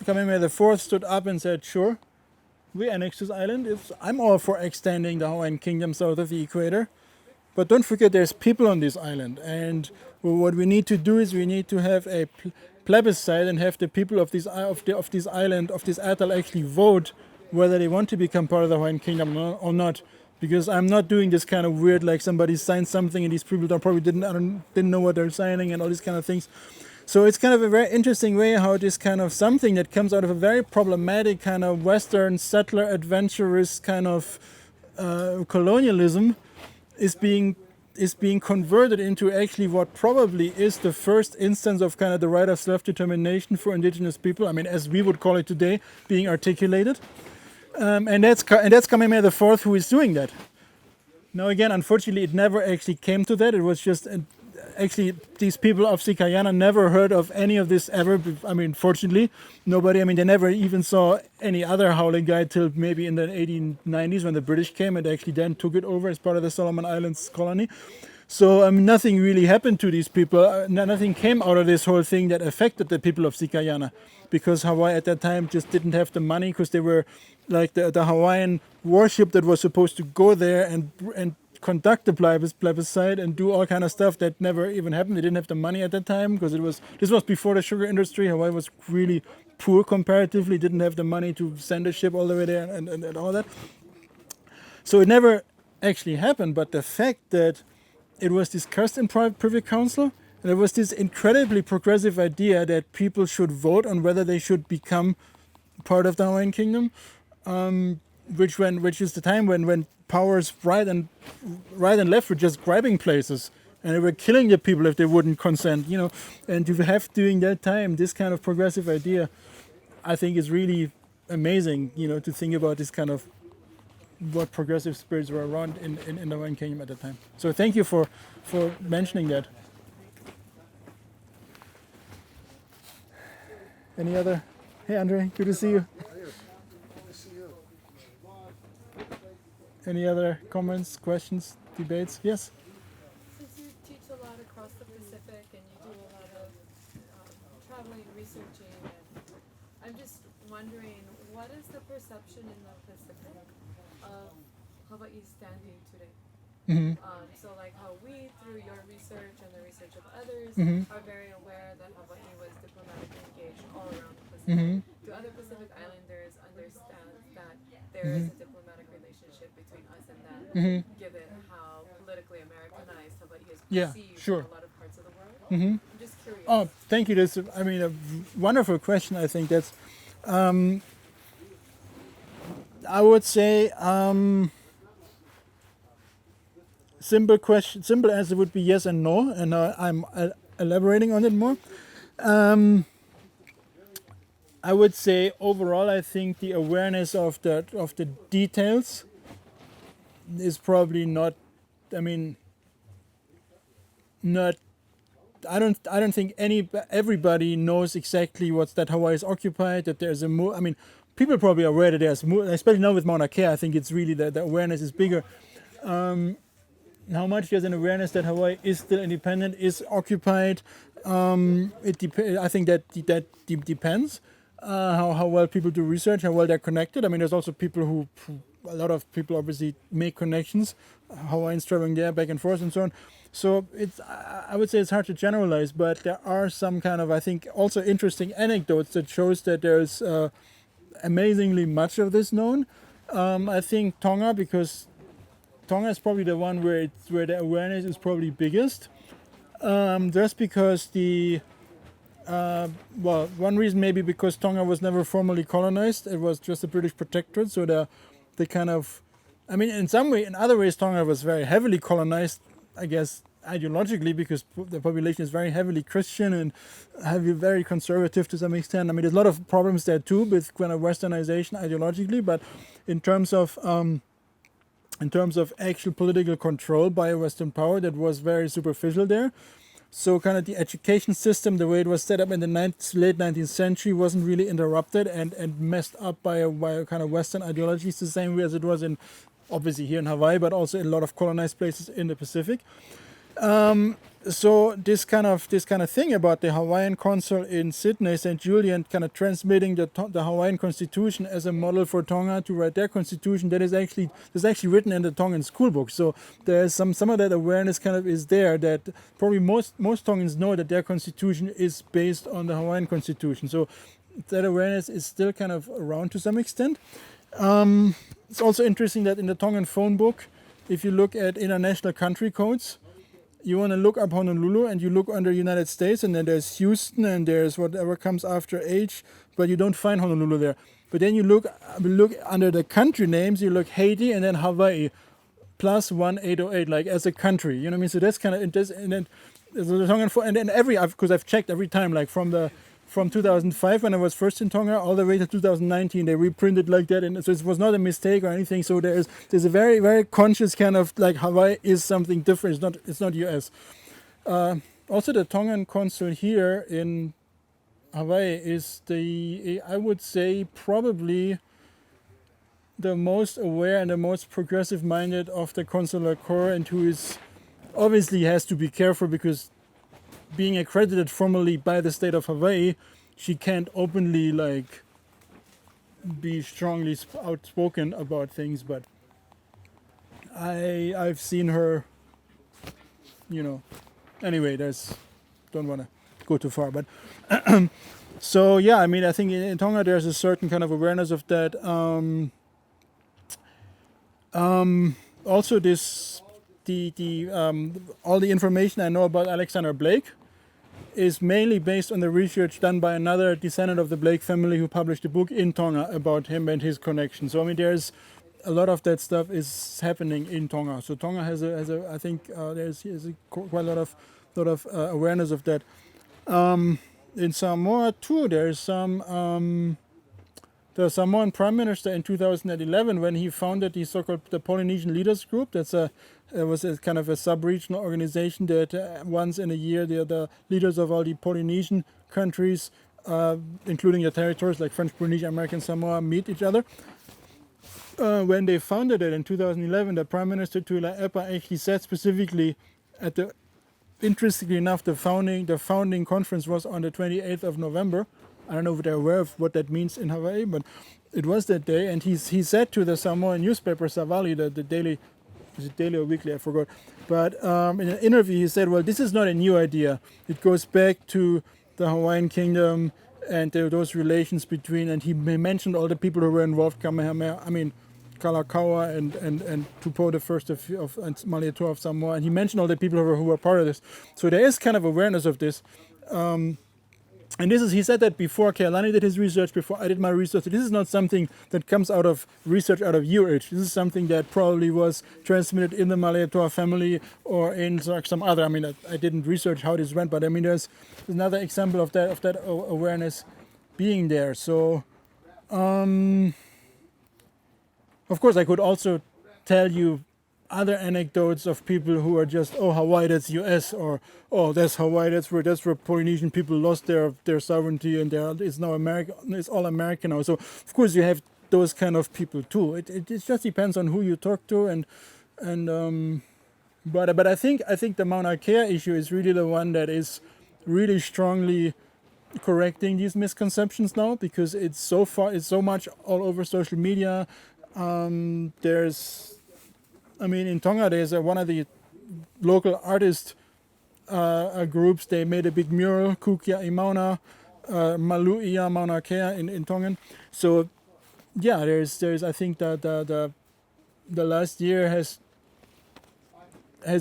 Kamehameha IV stood up and said, sure, we annex this island. I'm all for extending the Hawaiian kingdom south of the equator. But don't forget, there's people on this island. And what we need to do is we need to have a plebiscite and have the people of this island, of this atoll, actually vote whether they want to become part of the Hawaiian kingdom or not. Because I'm not doing this kind of weird, like somebody signed something and these people probably didn't know what they're signing and all these kind of things. So it's kind of a very interesting way how this kind of something that comes out of a very problematic kind of Western settler adventurous kind of colonialism is being converted into actually what probably is the first instance of kind of the right of self-determination for indigenous people. I mean, as we would call it today, being articulated. And that's Kamehameha IV who is doing that. Now again, unfortunately, it never actually came to that. It was just actually these people of Sikayana never heard of any of this ever. I mean, fortunately, nobody. I mean, they never even saw any other howling guide till maybe in the 1890s when the British came and actually then took it over as part of the Solomon Islands colony. So nothing really happened to these people. Nothing came out of this whole thing that affected the people of Sikayana, because Hawaii at that time just didn't have the money, because they were like the Hawaiian warship that was supposed to go there and conduct the plebiscite and do all kind of stuff that never even happened. They didn't have the money at that time, because this was before the sugar industry. Hawaii was really poor comparatively, didn't have the money to send a ship all the way there and all that. So it never actually happened, but the fact that it was discussed in Privy Council, and there was this incredibly progressive idea that people should vote on whether they should become part of the Hawaiian kingdom, which is the time when powers right and left were just grabbing places, and they were killing the people if they wouldn't consent, you know. And to have during that time this kind of progressive idea, I think is really amazing, you know, to think about this kind of what progressive spirits were around in the Hawaiian kingdom at the time. So thank you for mentioning that. Any other? Hey Andre, good to see you. Any other comments, questions, debates? Yes? Since you teach a lot across the Pacific and you do a lot of traveling, researching, and I'm just wondering, what is the perception in the Pacific of Hawaii's standing today? Mm-hmm. So like how we, through your research and the research of others, Mm-hmm. are very aware that Hawaii was diplomatically engaged all around the Pacific. Mm-hmm. Do other Pacific Islanders understand that there is a diplomatic relationship between us and them, given how politically Americanized Hawaii is perceived sure. in a lot of parts of the world? Mm-hmm. I'm just curious. Oh, thank you. That's, I mean, a wonderful question. I think that's, I would say, simple answer would be yes and no, and I'm elaborating on it more. I would say overall, I think the awareness of the details is probably not. I mean, not. I don't think everybody knows exactly that Hawaii is occupied. That there's I mean, people probably are aware that there's more, especially now with Mauna Kea. I think it's really the awareness is bigger. How much there's an awareness that Hawaii is still independent, is occupied. I think that depends. How well people do research, how well they're connected. I mean, there's also people who a lot of people obviously make connections, Hawaiians traveling there back and forth and so on. So I would say it's hard to generalize, but there are some kind of, I think, also interesting anecdotes that shows that there's amazingly much of this known. I think Tonga, because Tonga is probably the one where the awareness is probably biggest. Just because one reason maybe because Tonga was never formally colonized. It was just a British protectorate, so the kind of, I mean, in other ways, Tonga was very heavily colonized, I guess, ideologically, because the population is very heavily Christian and very conservative to some extent. I mean, there's a lot of problems there too with kind of westernization ideologically, but in terms of actual political control by a Western power, that was very superficial there. So kind of the education system, the way it was set up in the late 19th century, wasn't really interrupted and messed up by a kind of Western ideologies, the same way as it was in, obviously here in Hawaii, but also in a lot of colonized places in the Pacific. So this kind of thing about the Hawaiian consul in Sydney, St. Julian, kind of transmitting the Hawaiian constitution as a model for Tonga to write their constitution, that is actually written in the Tongan school book. So there's some of that awareness kind of is there, that probably most Tongans know that their constitution is based on the Hawaiian constitution. So that awareness is still kind of around to some extent. It's also interesting that in the Tongan phone book, if you look at international country codes, you want to look up Honolulu and you look under United States, and then there's Houston and there's whatever comes after H, but you don't find Honolulu there. But then you look under the country names, you look Haiti and then Hawaii plus 1808, like as a country. You know what I mean? So that's kind of, and then the Tongan phone, and then because I've checked every time, like from 2005 when I was first in Tonga all the way to 2019, they reprinted like that, and so it was not a mistake or anything. So there's a very, very conscious kind of like Hawaii is something different. It's not US. Also, the Tongan consul here in Hawaii is I would say probably the most aware and the most progressive minded of the consular corps, and who is obviously has to be careful because being accredited formally by the state of Hawaii, she can't openly like be strongly outspoken about things, but I've seen her, you know, anyway, don't want to go too far, but so yeah, I mean, I think in Tonga there's a certain kind of awareness of that. Also all the information I know about Alexander Blake is mainly based on the research done by another descendant of the Blake family who published a book in Tonga about him and his connection. So I mean, there's a lot of that stuff is happening in Tonga. So Tonga has I think there's quite a lot of awareness of that. In Samoa too, there's some. The Samoan Prime Minister in 2011, when he founded the so-called the Polynesian Leaders Group, it was a kind of a sub-regional organization that once in a year the leaders of all the Polynesian countries, including the territories like French Polynesia, American Samoa, meet each other. When they founded it in 2011, the Prime Minister Tuila Epa actually said specifically interestingly enough, the founding conference was on the 28th of November. I don't know if they're aware of what that means in Hawaii, but it was that day. And he said to the Samoan newspaper, Savali, the daily, is it daily or weekly? I forgot. But in an interview, he said, well, this is not a new idea. It goes back to the Hawaiian kingdom and those relations between, and he mentioned all the people who were involved, Kamehameha, I mean, Kalakaua and Tupou the first of Malietoa of Samoa. And he mentioned all the people who were part of this. So there is kind of awareness of this. And he said that before Kealani did his research, before I did my research. This is not something that comes out of research out of UH. This is something that probably was transmitted in the Malietoa family or in some other. I mean, I didn't research how this went, but I mean, there's another example of that awareness being there. So, of course, I could also tell you other anecdotes of people who are just, oh, Hawaii, that's U.S., or oh, that's Hawaii, that's where Polynesian people lost their sovereignty and it's now America, it's all American now. So of course you have those kind of people too. It just depends on who you talk to but I think the Mauna Kea issue is really the one that is really strongly correcting these misconceptions now, because it's so much all over social media. In Tonga, there's one of the local artist groups. They made a big mural, Kukia i Mauna, Malu'ia Mauna Kea in Tongan. So, yeah, there's I think that the last year has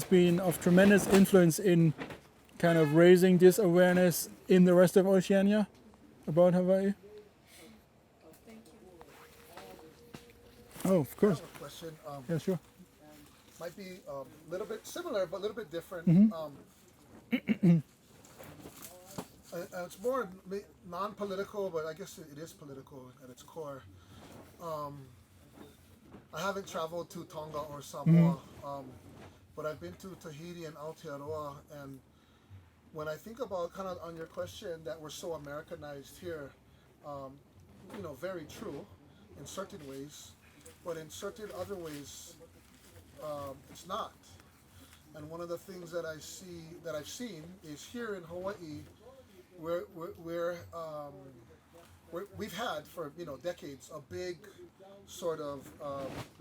been of tremendous influence in kind of raising this awareness in the rest of Oceania about Hawaii. Thank you. Oh, of course. I have a question. Yeah, sure. Might be a little bit similar, but a little bit different. It's more non-political, but I guess it is political at its core. I haven't traveled to Tonga or Samoa, but I've been to Tahiti and Aotearoa, and when I think about kind of on your question that we're so Americanized here, very true in certain ways, but in certain other ways, it's not. And one of the things that I've seen is here in Hawaii, we've had for decades a big sort of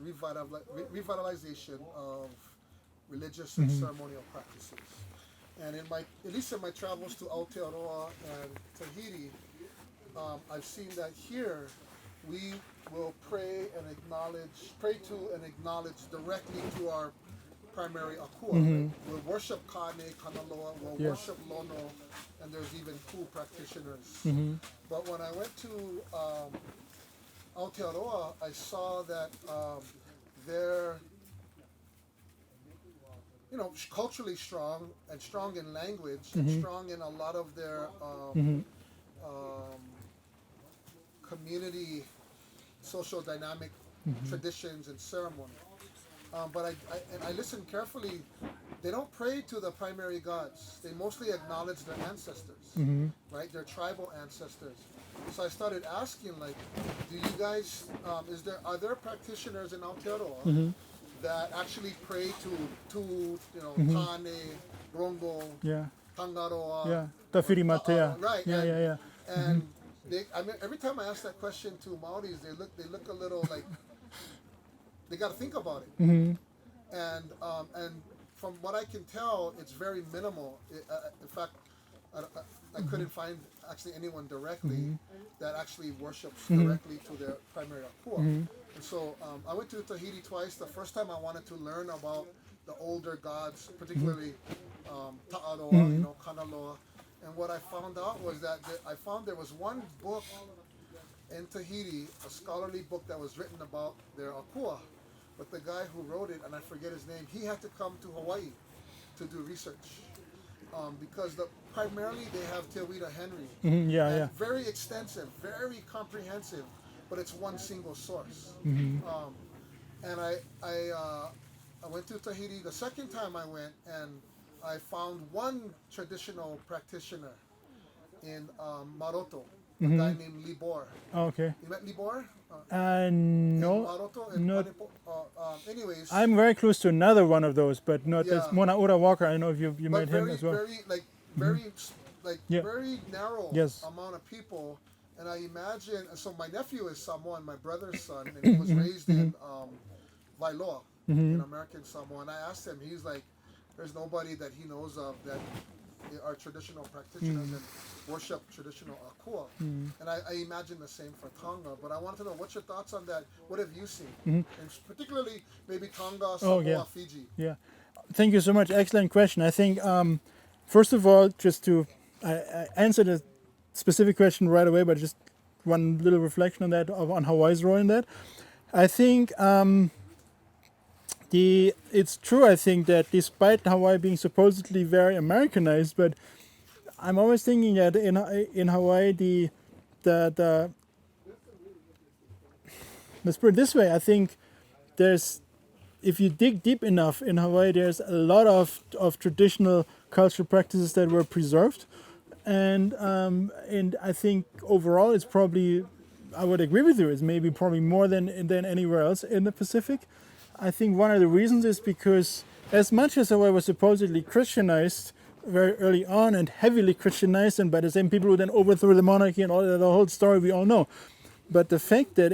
revitalization of religious and ceremonial practices. And at least in my travels to Aotearoa and Tahiti, I've seen that here we will pray to and acknowledge directly to our primary akua. Right? We'll worship Kane, Kanaloa, we'll worship Lono, and there's even Ku practitioners. But when I went to Aotearoa, I saw that they're culturally strong and strong in language and strong in a lot of their community social dynamic traditions and ceremony. But I listened carefully. They don't pray to the primary gods. They mostly acknowledge their ancestors, right? Their tribal ancestors. So I started asking, like, do you guys, are there practitioners in Aotearoa that actually pray to Tane, Rongo, Tangaroa, Tawhiri Matea. Right. Yeah. And every time I ask that question to Maoris, they look a little like they got to think about it. And from what I can tell, it's very minimal. In fact, I couldn't find actually anyone directly that actually worships directly to their primary akua. And so I went to Tahiti twice. The first time I wanted to learn about the older gods, particularly Ta'aroa, Kanaloa. And what I found out was that there was one book in Tahiti, a scholarly book that was written about their akua. But the guy who wrote it, and I forget his name, he had to come to Hawaii to do research. Because primarily they have Te Wita Henry. Very extensive, very comprehensive, but it's one single source. And I went to Tahiti. The second time I went, and I found one traditional practitioner in Maroto, a guy named Libor. Oh, okay. You met Libor? No. Maroto? Anyways. I'm very close to another one of those, but not that's Mona Ura Walker. I don't know if you met him as well. Very narrow amount of people. And I imagine, so my nephew is Samoan, my brother's son, and he was raised in Wailoa, in American Samoa. And I asked him, he's like, there's nobody that he knows of that are traditional practitioners and worship traditional akua. And I imagine the same for Tonga. But I wanted to know, what's your thoughts on that? What have you seen? And particularly maybe Tonga, Samoa, Fiji. Yeah. Thank you so much. Excellent question. I think, first of all, I answered a specific question right away, but just one little reflection on that, on Hawaii's role in that. I think it's true, I think, that despite Hawaii being supposedly very Americanized, but I'm always thinking that in Hawaii, let's put it this way, I think there's if you dig deep enough in Hawaii, there's a lot of traditional cultural practices that were preserved, and I think overall it's probably, I would agree with you, it's maybe probably more than anywhere else in the Pacific. I think one of the reasons is because as much as Hawaii was supposedly Christianized very early on and heavily Christianized, and by the same people who then overthrew the monarchy and all that, the whole story we all know. But the fact that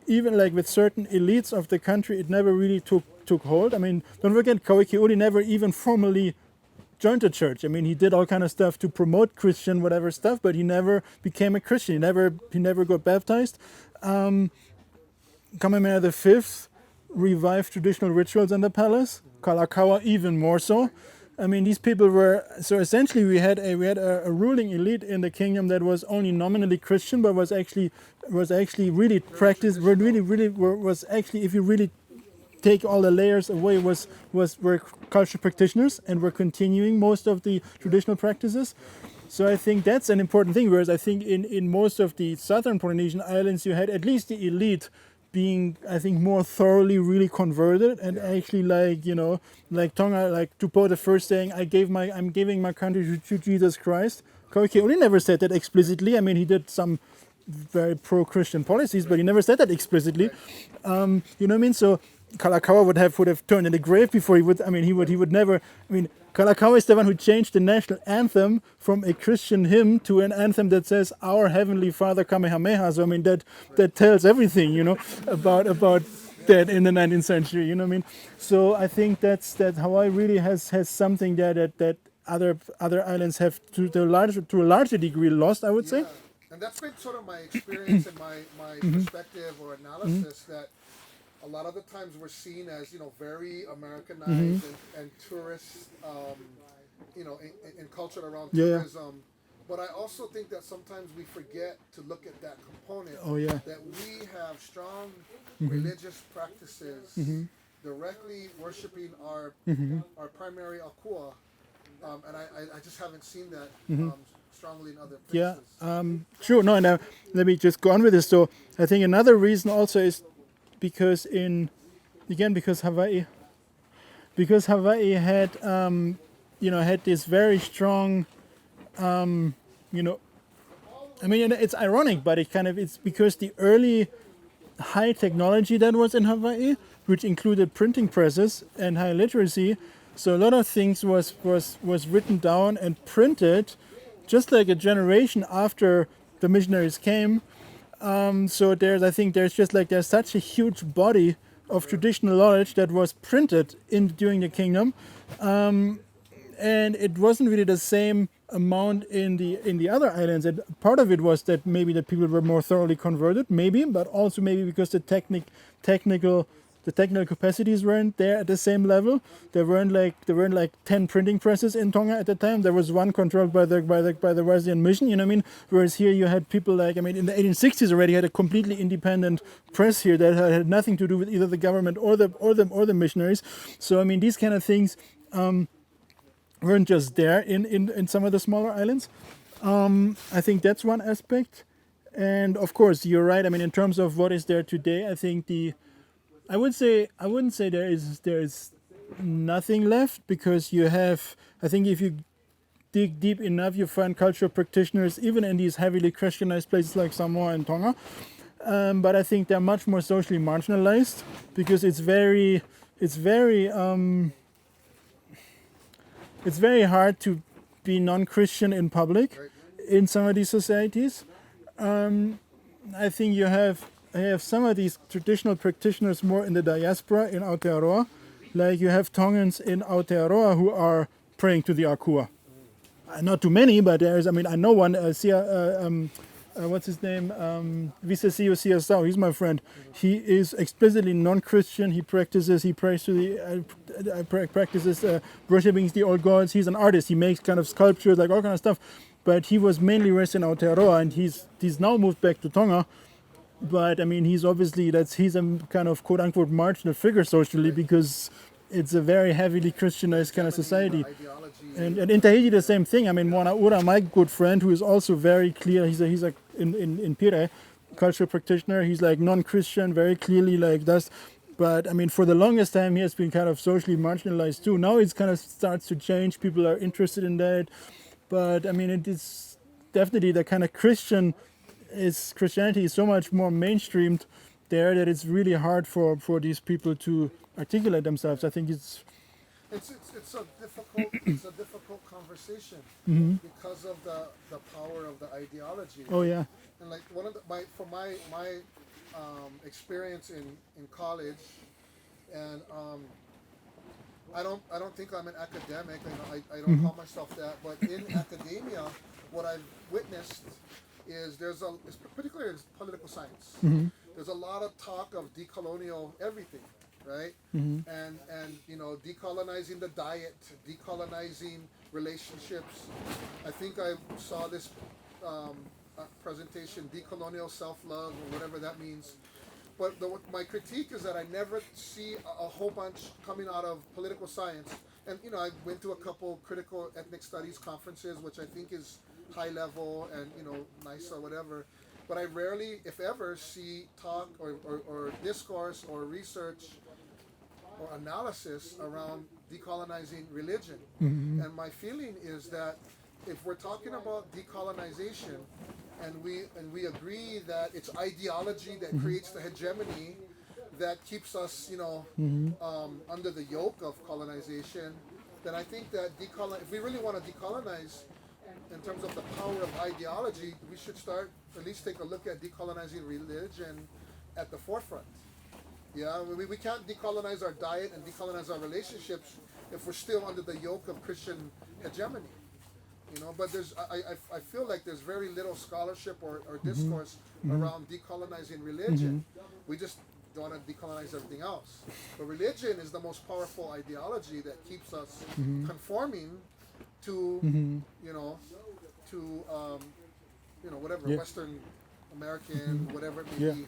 even like with certain elites of the country, it never really took hold. I mean, don't forget, Kauike'uli never even formally joined the church. I mean, he did all kind of stuff to promote Christian whatever stuff, but he never became a Christian. He never got baptized. Kamehameha V revived traditional rituals in the palace. Kalakaua even more so. I mean, these people were, so essentially we had a ruling elite in the kingdom that was only nominally Christian, but was actually really practiced, was actually, if you really take all the layers away, were cultural practitioners and were continuing most of the traditional practices. So I think that's an important thing, whereas I think in most of the southern Polynesian islands, you had at least the elite being, I think, more thoroughly really converted, and actually, like, you know, like Tonga, like Tupou the first saying, I'm giving my country to Jesus Christ. Kauike'uli never said that explicitly. I mean, he did some very pro-Christian policies, but he never said that explicitly. You know what I mean? So Kalakaua would have turned in the grave before he would. I mean, he would never. I mean, Kalakaua is the one who changed the national anthem from a Christian hymn to an anthem that says "Our Heavenly Father Kamehameha." So I mean, that tells everything, you know, about that in the 19th century. You know what I mean? So I think that Hawaii really has something that other islands have to a larger degree lost, I would say. And that's been sort of my experience and my perspective or analysis, that a lot of the times we're seen as, you know, very Americanized and tourist, you know, and cultured around tourism. But I also think that sometimes we forget to look at that component. Oh, yeah. That we have strong religious practices directly worshiping our primary akua. And I just haven't seen that strongly in other places. Yeah, sure. No, and let me just go on with this. So I think another reason also is because Hawaii had had this very strong you know, I mean, it's ironic, but it's because the early high technology that was in Hawaii, which included printing presses and high literacy, so a lot of things was written down and printed just like a generation after the missionaries came. So there's such a huge body of traditional knowledge that was printed during the kingdom, and it wasn't really the same amount in the other islands. And part of it was that maybe the people were more thoroughly converted, maybe, but also maybe because the technical capacities weren't there at the same level. There weren't like 10 printing presses in Tonga at the time. There was one controlled by the Wesleyan mission, you know what I mean? Whereas here you had people like, I mean, in the 1860s already had a completely independent press here that had nothing to do with either the government or the missionaries. So I mean, these kind of things weren't just there in some of the smaller islands. I think that's one aspect. And of course, you're right. I mean, in terms of what is there today, I think I wouldn't say there is nothing left, because you have, I think if you dig deep enough, you find cultural practitioners even in these heavily Christianized places like Samoa and Tonga. But I think they're much more socially marginalized, because it's very hard to be non-Christian in public in some of these societies. I think you have some of these traditional practitioners more in the diaspora in Aotearoa. Like you have Tongans in Aotearoa who are praying to the Akua. Not too many, but I know one, what's his name? Visesio Siasao, he's my friend. He is explicitly non-Christian. He prays to practices worshipping the old gods. He's an artist. He makes kind of sculptures, like all kind of stuff. But he was mainly raised in Aotearoa, and he's now moved back to Tonga. But I mean, he's a kind of quote unquote marginal figure socially, because it's a very heavily Christianized kind of society. And in Tahiti, the same thing. I mean, Moana Ura, my good friend, who is also very clear, he's in Pire, cultural practitioner. He's like non-Christian, very clearly like does But I mean, for the longest time, he has been kind of socially marginalized too. Now it's kind of starts to change. People are interested in that. But I mean, it is definitely the kind of Christianity is so much more mainstreamed there that it's really hard for these people to articulate themselves. I think it's a difficult conversation because of the power of the ideology. oh yeah, And like one of my experience in college, and I don't think I'm an academic. I don't call myself that. But in academia, what I've witnessed is particularly in political science. There's a lot of talk of decolonial everything, right? And decolonizing the diet, decolonizing relationships. I think I saw this presentation, decolonial self-love, or whatever that means. But my critique is that I never see a whole bunch coming out of political science. And I went to a couple critical ethnic studies conferences, which I think is high level and nice or whatever. But I rarely, if ever, see talk or discourse or research or analysis around decolonizing religion. And my feeling is that if we're talking about decolonization, and we agree that it's ideology that creates the hegemony that keeps us, under the yoke of colonization, then I think that if we really want to decolonize in terms of the power of ideology, we should start at least take a look at decolonizing religion at the forefront. Yeah, we can't decolonize our diet and decolonize our relationships if we're still under the yoke of Christian hegemony. But I feel like there's very little scholarship or discourse around decolonizing religion. We just don't want to decolonize everything else. But religion is the most powerful ideology that keeps us conforming to, whatever, Western American, whatever it may be,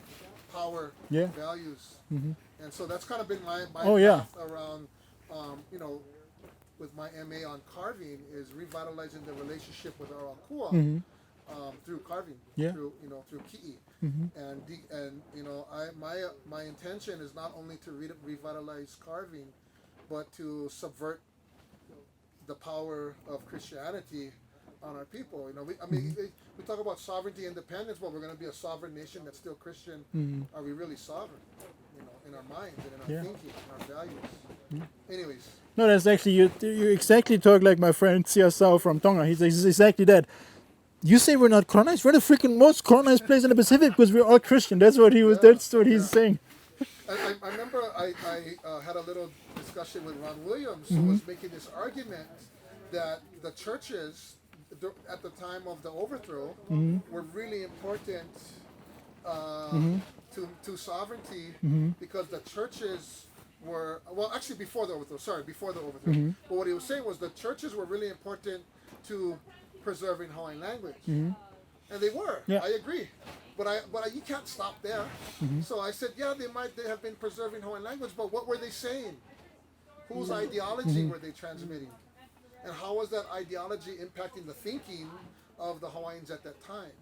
power values. And so that's kind of been my path around, with my MA on carving, is revitalizing the relationship with our akua through carving, through ki'i, and my intention is not only to revitalize carving, but to subvert the power of Christianity on our people. We talk about sovereignty, independence, but we're going to be a sovereign nation that's still Christian. Are we really sovereign? In our minds and in our thinking, in our values. Anyways. No, that's actually, you exactly talk like my friend Siasao from Tonga. He's exactly that. You say we're not colonized? We're the freaking most colonized place in the Pacific because we're all Christian. That's what he's saying. I remember I had a little discussion with Ron Williams, who was making this argument that the churches at the time of the overthrow were really important to sovereignty because the churches were, well, actually before the overthrow. But what he was saying was the churches were really important to preserving Hawaiian language. And they were. Yeah. I agree. But you can't stop there. So I said, they have been preserving Hawaiian language, but what were they saying? Whose ideology were they transmitting? And how was that ideology impacting the thinking of the Hawaiians at that time?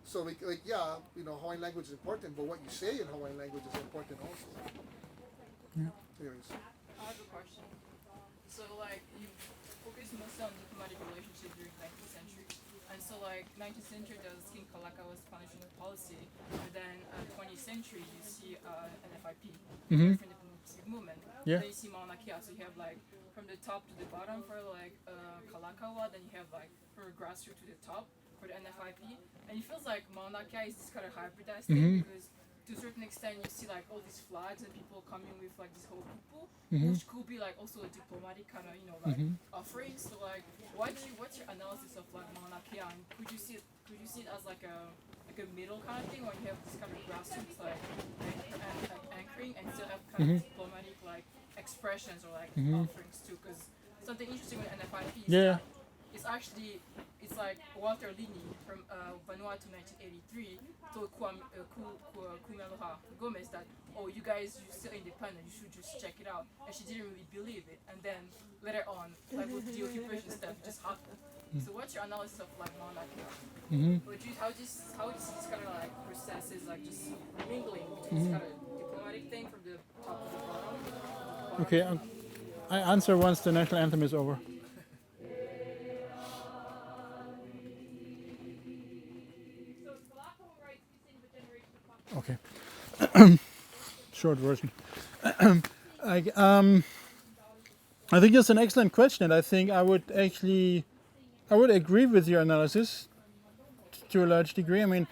So Hawaiian language is important, but what you say in Hawaiian language is important also. Anyways. I have a question. So you focus mostly on diplomatic relationships during 19th century. And so 19th century there was King Kalakaua's punishment policy, but then 20th century you see NFIP, different diplomatic movement. Then you see Mauna Kea, so you have from the top to the bottom for Kalakaua, then you have from grassroots to the top for the NFIP. And it feels like Mauna Kea is this kind of hybridized thing because to a certain extent you see all these flags and people coming with this whole pupu, which could be also a diplomatic kind of offering. So what's your analysis of Mauna Kea? And could you see it as a middle kind of thing where you have this kind of grassroots anchoring and still have kind of diplomatic expressions or offerings too? Because something interesting with NFIP is that it's Walter Linney from Vanuatu 1983 told Kumealoha Gomez that, you guys, you're still independent, you should just check it out. And she didn't really believe it. And then later on, with the occupation stuff, it just happened. So what's your analysis of Mauna Kea? How do you see this kind of processes, just mingling between this kind of diplomatic alphabetic thing from the top to the bottom. Okay, I answer once the national anthem is over. Okay. Short version. I think it's an excellent question, and I think I would agree with your analysis to a large degree. I mean,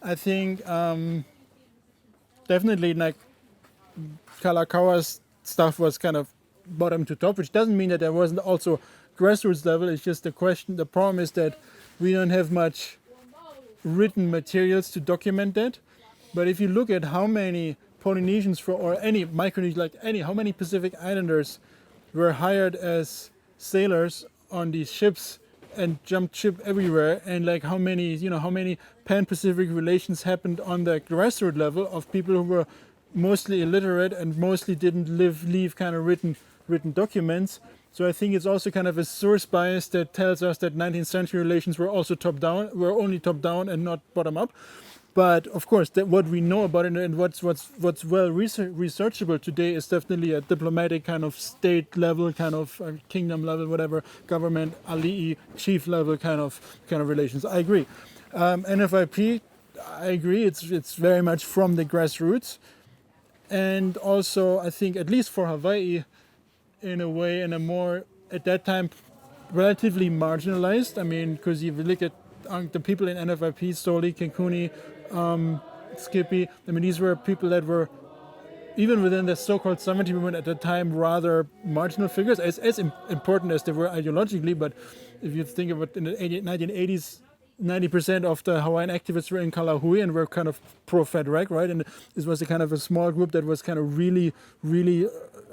I think definitely like Kalakawa's stuff was kind of bottom to top, which doesn't mean that there wasn't also grassroots level. It's just the question. The problem is that we don't have much written materials to document that. But if you look at how many Polynesians or any Micronesian, how many Pacific Islanders were hired as sailors on these ships and jumped ship everywhere, and like how many pan-Pacific relations happened on the grassroots level of people who were mostly illiterate and mostly didn't leave kind of written documents. So I think it's also kind of a source bias that tells us that 19th century relations were also only top down and not bottom up. But of course, what we know about it and what's well researchable today is definitely a diplomatic kind of state level, kind of kingdom level, whatever, government, ali'i, chief level kind of relations. I agree. NFIP, I agree. It's very much from the grassroots, and also I think at least for Hawaii, in a way, in a more at that time relatively marginalized. I mean, because if you look at the people in NFIP, Soli, Kekuni, Skippy, I mean, these were people that were, even within the so-called 70 movement at the time, rather marginal figures, as important as they were ideologically. But if you think about in the 1980s, 90% of the Hawaiian activists were in Kalahui and were kind of pro-Fed Reg, right? And this was a kind of a small group that was kind of really, really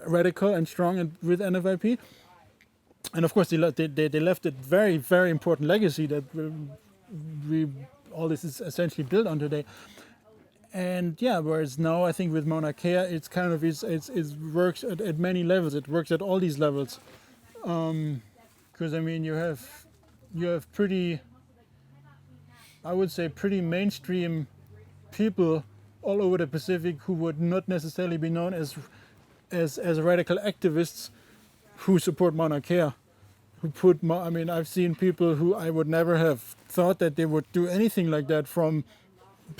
radical and strong and with NFIP. And of course, they left a very, very important legacy that all this is essentially built on today. And yeah, whereas now I think with Mauna Kea, it's kind of it works at many levels. It works at all these levels, because I mean you have pretty, I would say, pretty mainstream people all over the Pacific who would not necessarily be known as radical activists who support Mauna Kea. I mean, I've seen people who I would never have thought that they would do anything like that from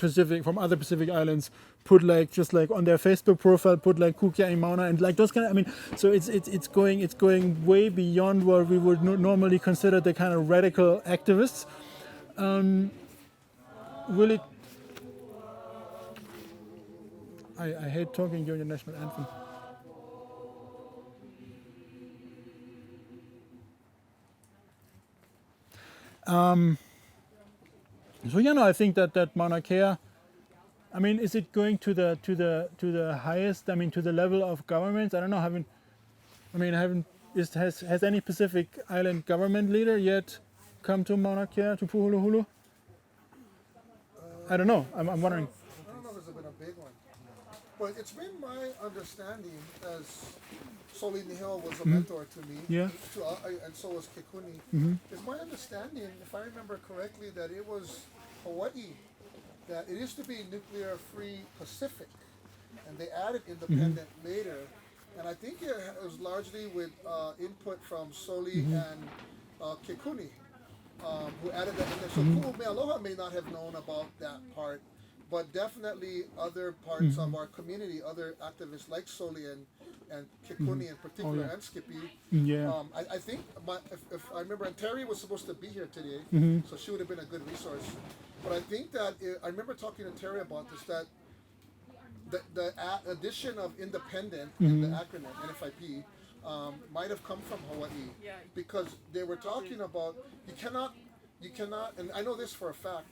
other Pacific islands, put like just like on their Facebook profile, put like Kukia Mauna and like those kind of. I mean, so it's going way beyond what we would normally consider the kind of radical activists. Will it? I hate talking during the national anthem. So I think that Mauna Kea, I mean, is it going to the highest? I mean, to the level of governments? I don't know. Has any Pacific Island government leader yet come to Mauna Kea, to Puʻuhuluhulu? I don't know. I'm wondering. I don't know if it's been a big one, but it's been my understanding, as Soli Nihil was a mentor to me, Yeah. And so was Kekuni. It's my understanding, if I remember correctly, that it was Hawaii, that it used to be nuclear-free Pacific, and they added independent later. And I think it was largely with input from Soli and Kekuni, who added that in there. So Ku'umealoha may not have known about that part, but definitely other parts of our community, other activists like Soli and Kekuni in particular, and Skippy. Yeah. I think, if I remember, and Terry was supposed to be here today, so she would have been a good resource. But I think that, I remember talking to Terry about this, that the addition of independent in the acronym, NFIP, might have come from Hawaii. Yeah. Because they were talking about, you cannot, and I know this for a fact,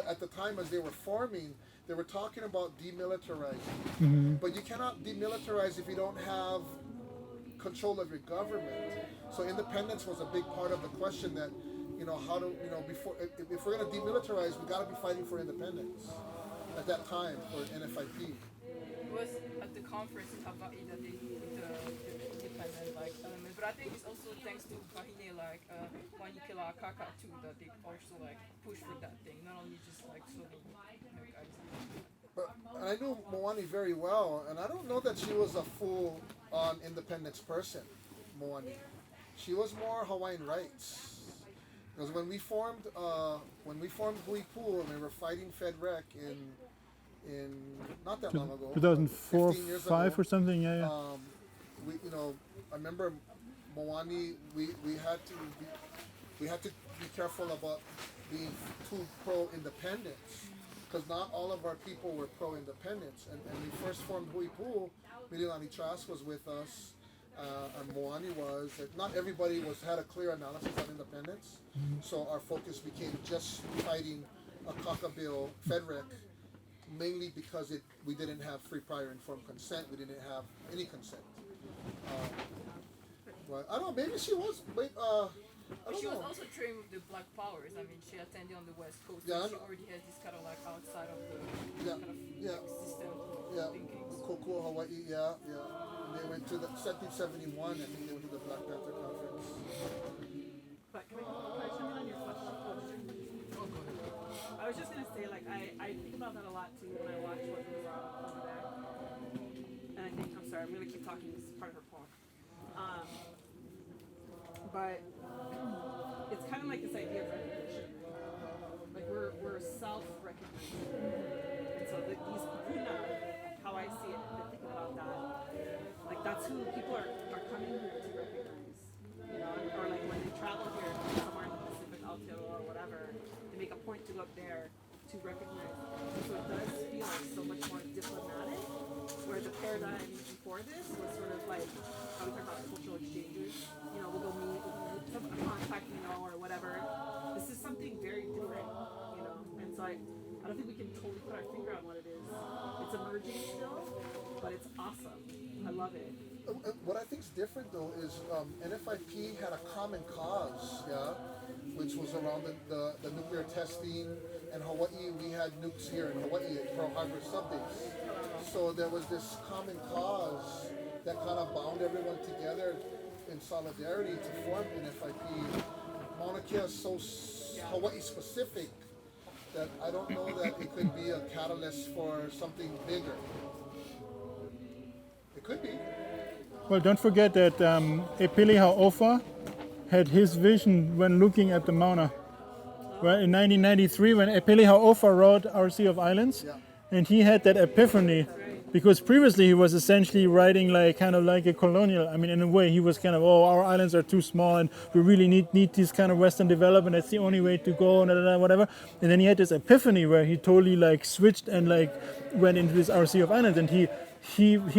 at the time as they were forming, they were talking about demilitarizing. But you cannot demilitarize if you don't have control of your government. So independence was a big part of the question that, before, if we're going to demilitarize, we got to be fighting for independence at that time for NFIP. It was at the conference in Hawaii that they did the independent element, but I think it's also thanks to Wahine Wanikila Kaka too, that they also push for that thing, not only just Soli guys. But and I knew Moani very well, and I don't know that she was a full-on independence person, Moani. She was more Hawaiian rights. Because when we formed Huipu, and we were fighting FedRec in not that long ago, 2004, 15 years 5 ago, or something. Yeah, yeah. we, I remember Moani. We had to be careful about being too pro-independence, because not all of our people were pro-independence. And we first formed Huipu. Mililani Chas was with us, and Moani was. Not everybody had a clear analysis on independence, so our focus became just fighting a Kakabil FedRec, mainly because we didn't have free prior informed consent. We didn't have any consent. But I don't know. Maybe she was. I don't She was know. also trained with the Black Powers. I mean, she attended on the West Coast. Yeah, So she I know. already has this kind of like outside of the Yeah, kind of yeah. system Yeah, thinking. Kokua, Hawaii, yeah. And they went to the 1771, I think they went to the Black Panther Conference. But can I chime in on your question? Oh, go ahead. I was just gonna say, like, I think about that a lot too when I watch what goes on over there. And I think, I'm sorry, I'm gonna keep talking. This is part of her poem. But it's kind of like this idea of recognition. Like we're self-recognizing. And so these kupuna, how I see it, and thinking about that, like that's who people are coming here to recognize. You know, or like when they travel here somewhere in the Pacific, Aotearoa or whatever, they make a point to go up there to recognize. So it does feel like so much more diplomatic, where the paradigm before this was sort of like how we talk about cultural exchanges. You know, we'll go meet, we'll contact, or whatever. This is something very different, and so I don't think we can totally put our finger on what it is. It's emerging still, but it's awesome. I love it. What I think is different though is NFIP had a common cause, yeah, which was around the nuclear testing. And Hawaii, we had nukes here in Hawaii at Pearl Harbor sub-base. So there was this common cause that kind of bound everyone together in solidarity to form NFIP. Mauna Kea is so Hawaii specific that I don't know that it could be a catalyst for something bigger. It could be. Well, don't forget that Epili Hau'ofa had his vision when looking at the Mauna. Well, in 1993, when Epili Hau'ofa wrote Our Sea of Islands, Yeah. and he had that epiphany, because previously he was essentially writing like kind of like a colonial. I mean, in a way, he was kind of, our islands are too small, and we really need this kind of Western development. That's the only way to go, and whatever. And then he had this epiphany where he totally like switched and like went into this Our Sea of Islands, and he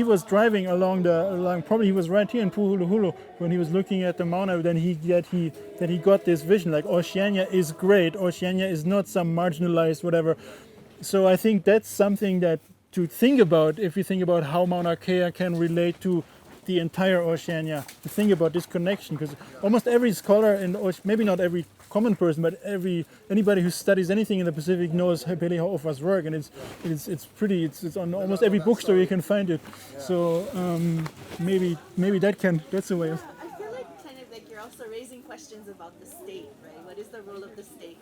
was driving along probably he was right here in Puʻuhuluhulu when he was looking at the Mauna. Then he got this vision like Oceania is great. Oceania is not some marginalized whatever. So I think that's something that to think about if you think about how Mauna Kea can relate to the entire Oceania. To think about this connection, because almost every scholar maybe not every common person, but anybody who studies anything in the Pacific knows Epili Hau'ofa's work, and it's on almost every bookstore you can find it. So maybe that's a way of. I feel like kind of like you're also raising questions about the state, right? What is the role of the state?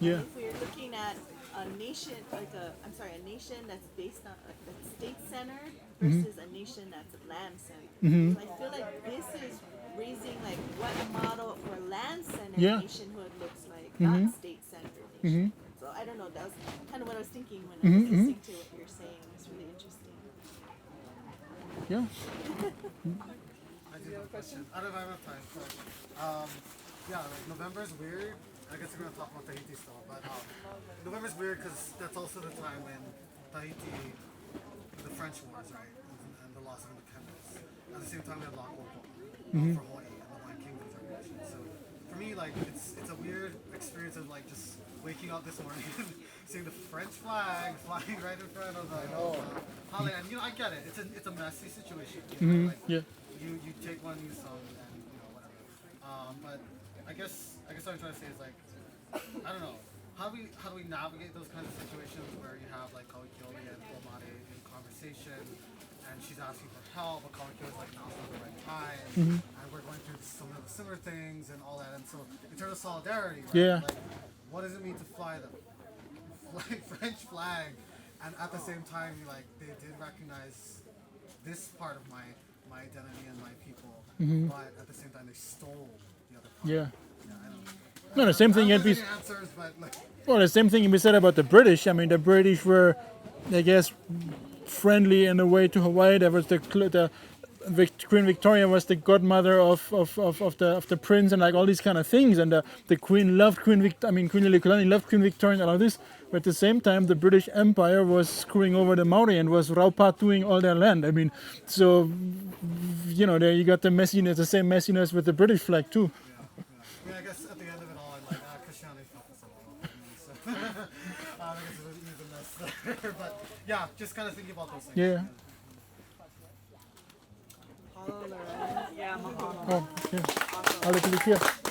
Yeah. If we're looking at a nation, a nation that's based on that's state-centered versus a nation that's land-centered. So I feel like this is raising like what a model for land-centered nationhood looks like, not state-centered nation. So I don't know. That was kind of what I was thinking when I was listening to what you're saying. It's really interesting. Yeah. I do have a question. I don't know if I have time. But, like November's weird. I guess we're gonna talk about Tahiti still, but November's weird because that's also the time when Tahiti, the French wars, right, and the loss of independence. At the same time, we had Law for Hawaii and the Hawaiian Kingdom's recognition. So for me, like it's a weird experience of like just waking up this morning and seeing the French flag flying right in front of the Holly. And I get it. It's a messy situation. You take one, you some, and whatever. But I guess what I'm trying to say is like, I don't know, how do we navigate those kinds of situations where you have like Kauikeoi and Omare in conversation, and she's asking for help, but Kauikeoi is like, now's not the right time, and we're going through some of the similar things and all that, and so in terms of solidarity, right? Yeah. Like, what does it mean to fly the French flag and at the same time, like they did recognize this part of my identity and my people, but at the same time they stole the other part. Yeah. I don't know. No, the same thing I can don't be. have any answers, but like, Well, the same thing can be said about the British. I mean, the British were, I guess, friendly in a way to Hawaii. There was Queen Victoria was the godmother of the prince and like all these kind of things. And the Queen loved Queen Liliuokalani loved Queen Victoria and all of this. But at the same time, the British Empire was screwing over the Maori and was raupatuing all their land. I mean, so you know, there you got the messiness, the same messiness with the British flag too. I mean, I guess at the end of it all, I'm like, Christianity fucked us all up. So, I guess it was even less there. But yeah, just kind of thinking about those things. Yeah. Mahalo, Lorenz. Yeah, mahalo. Oh, yeah. I'll let you here.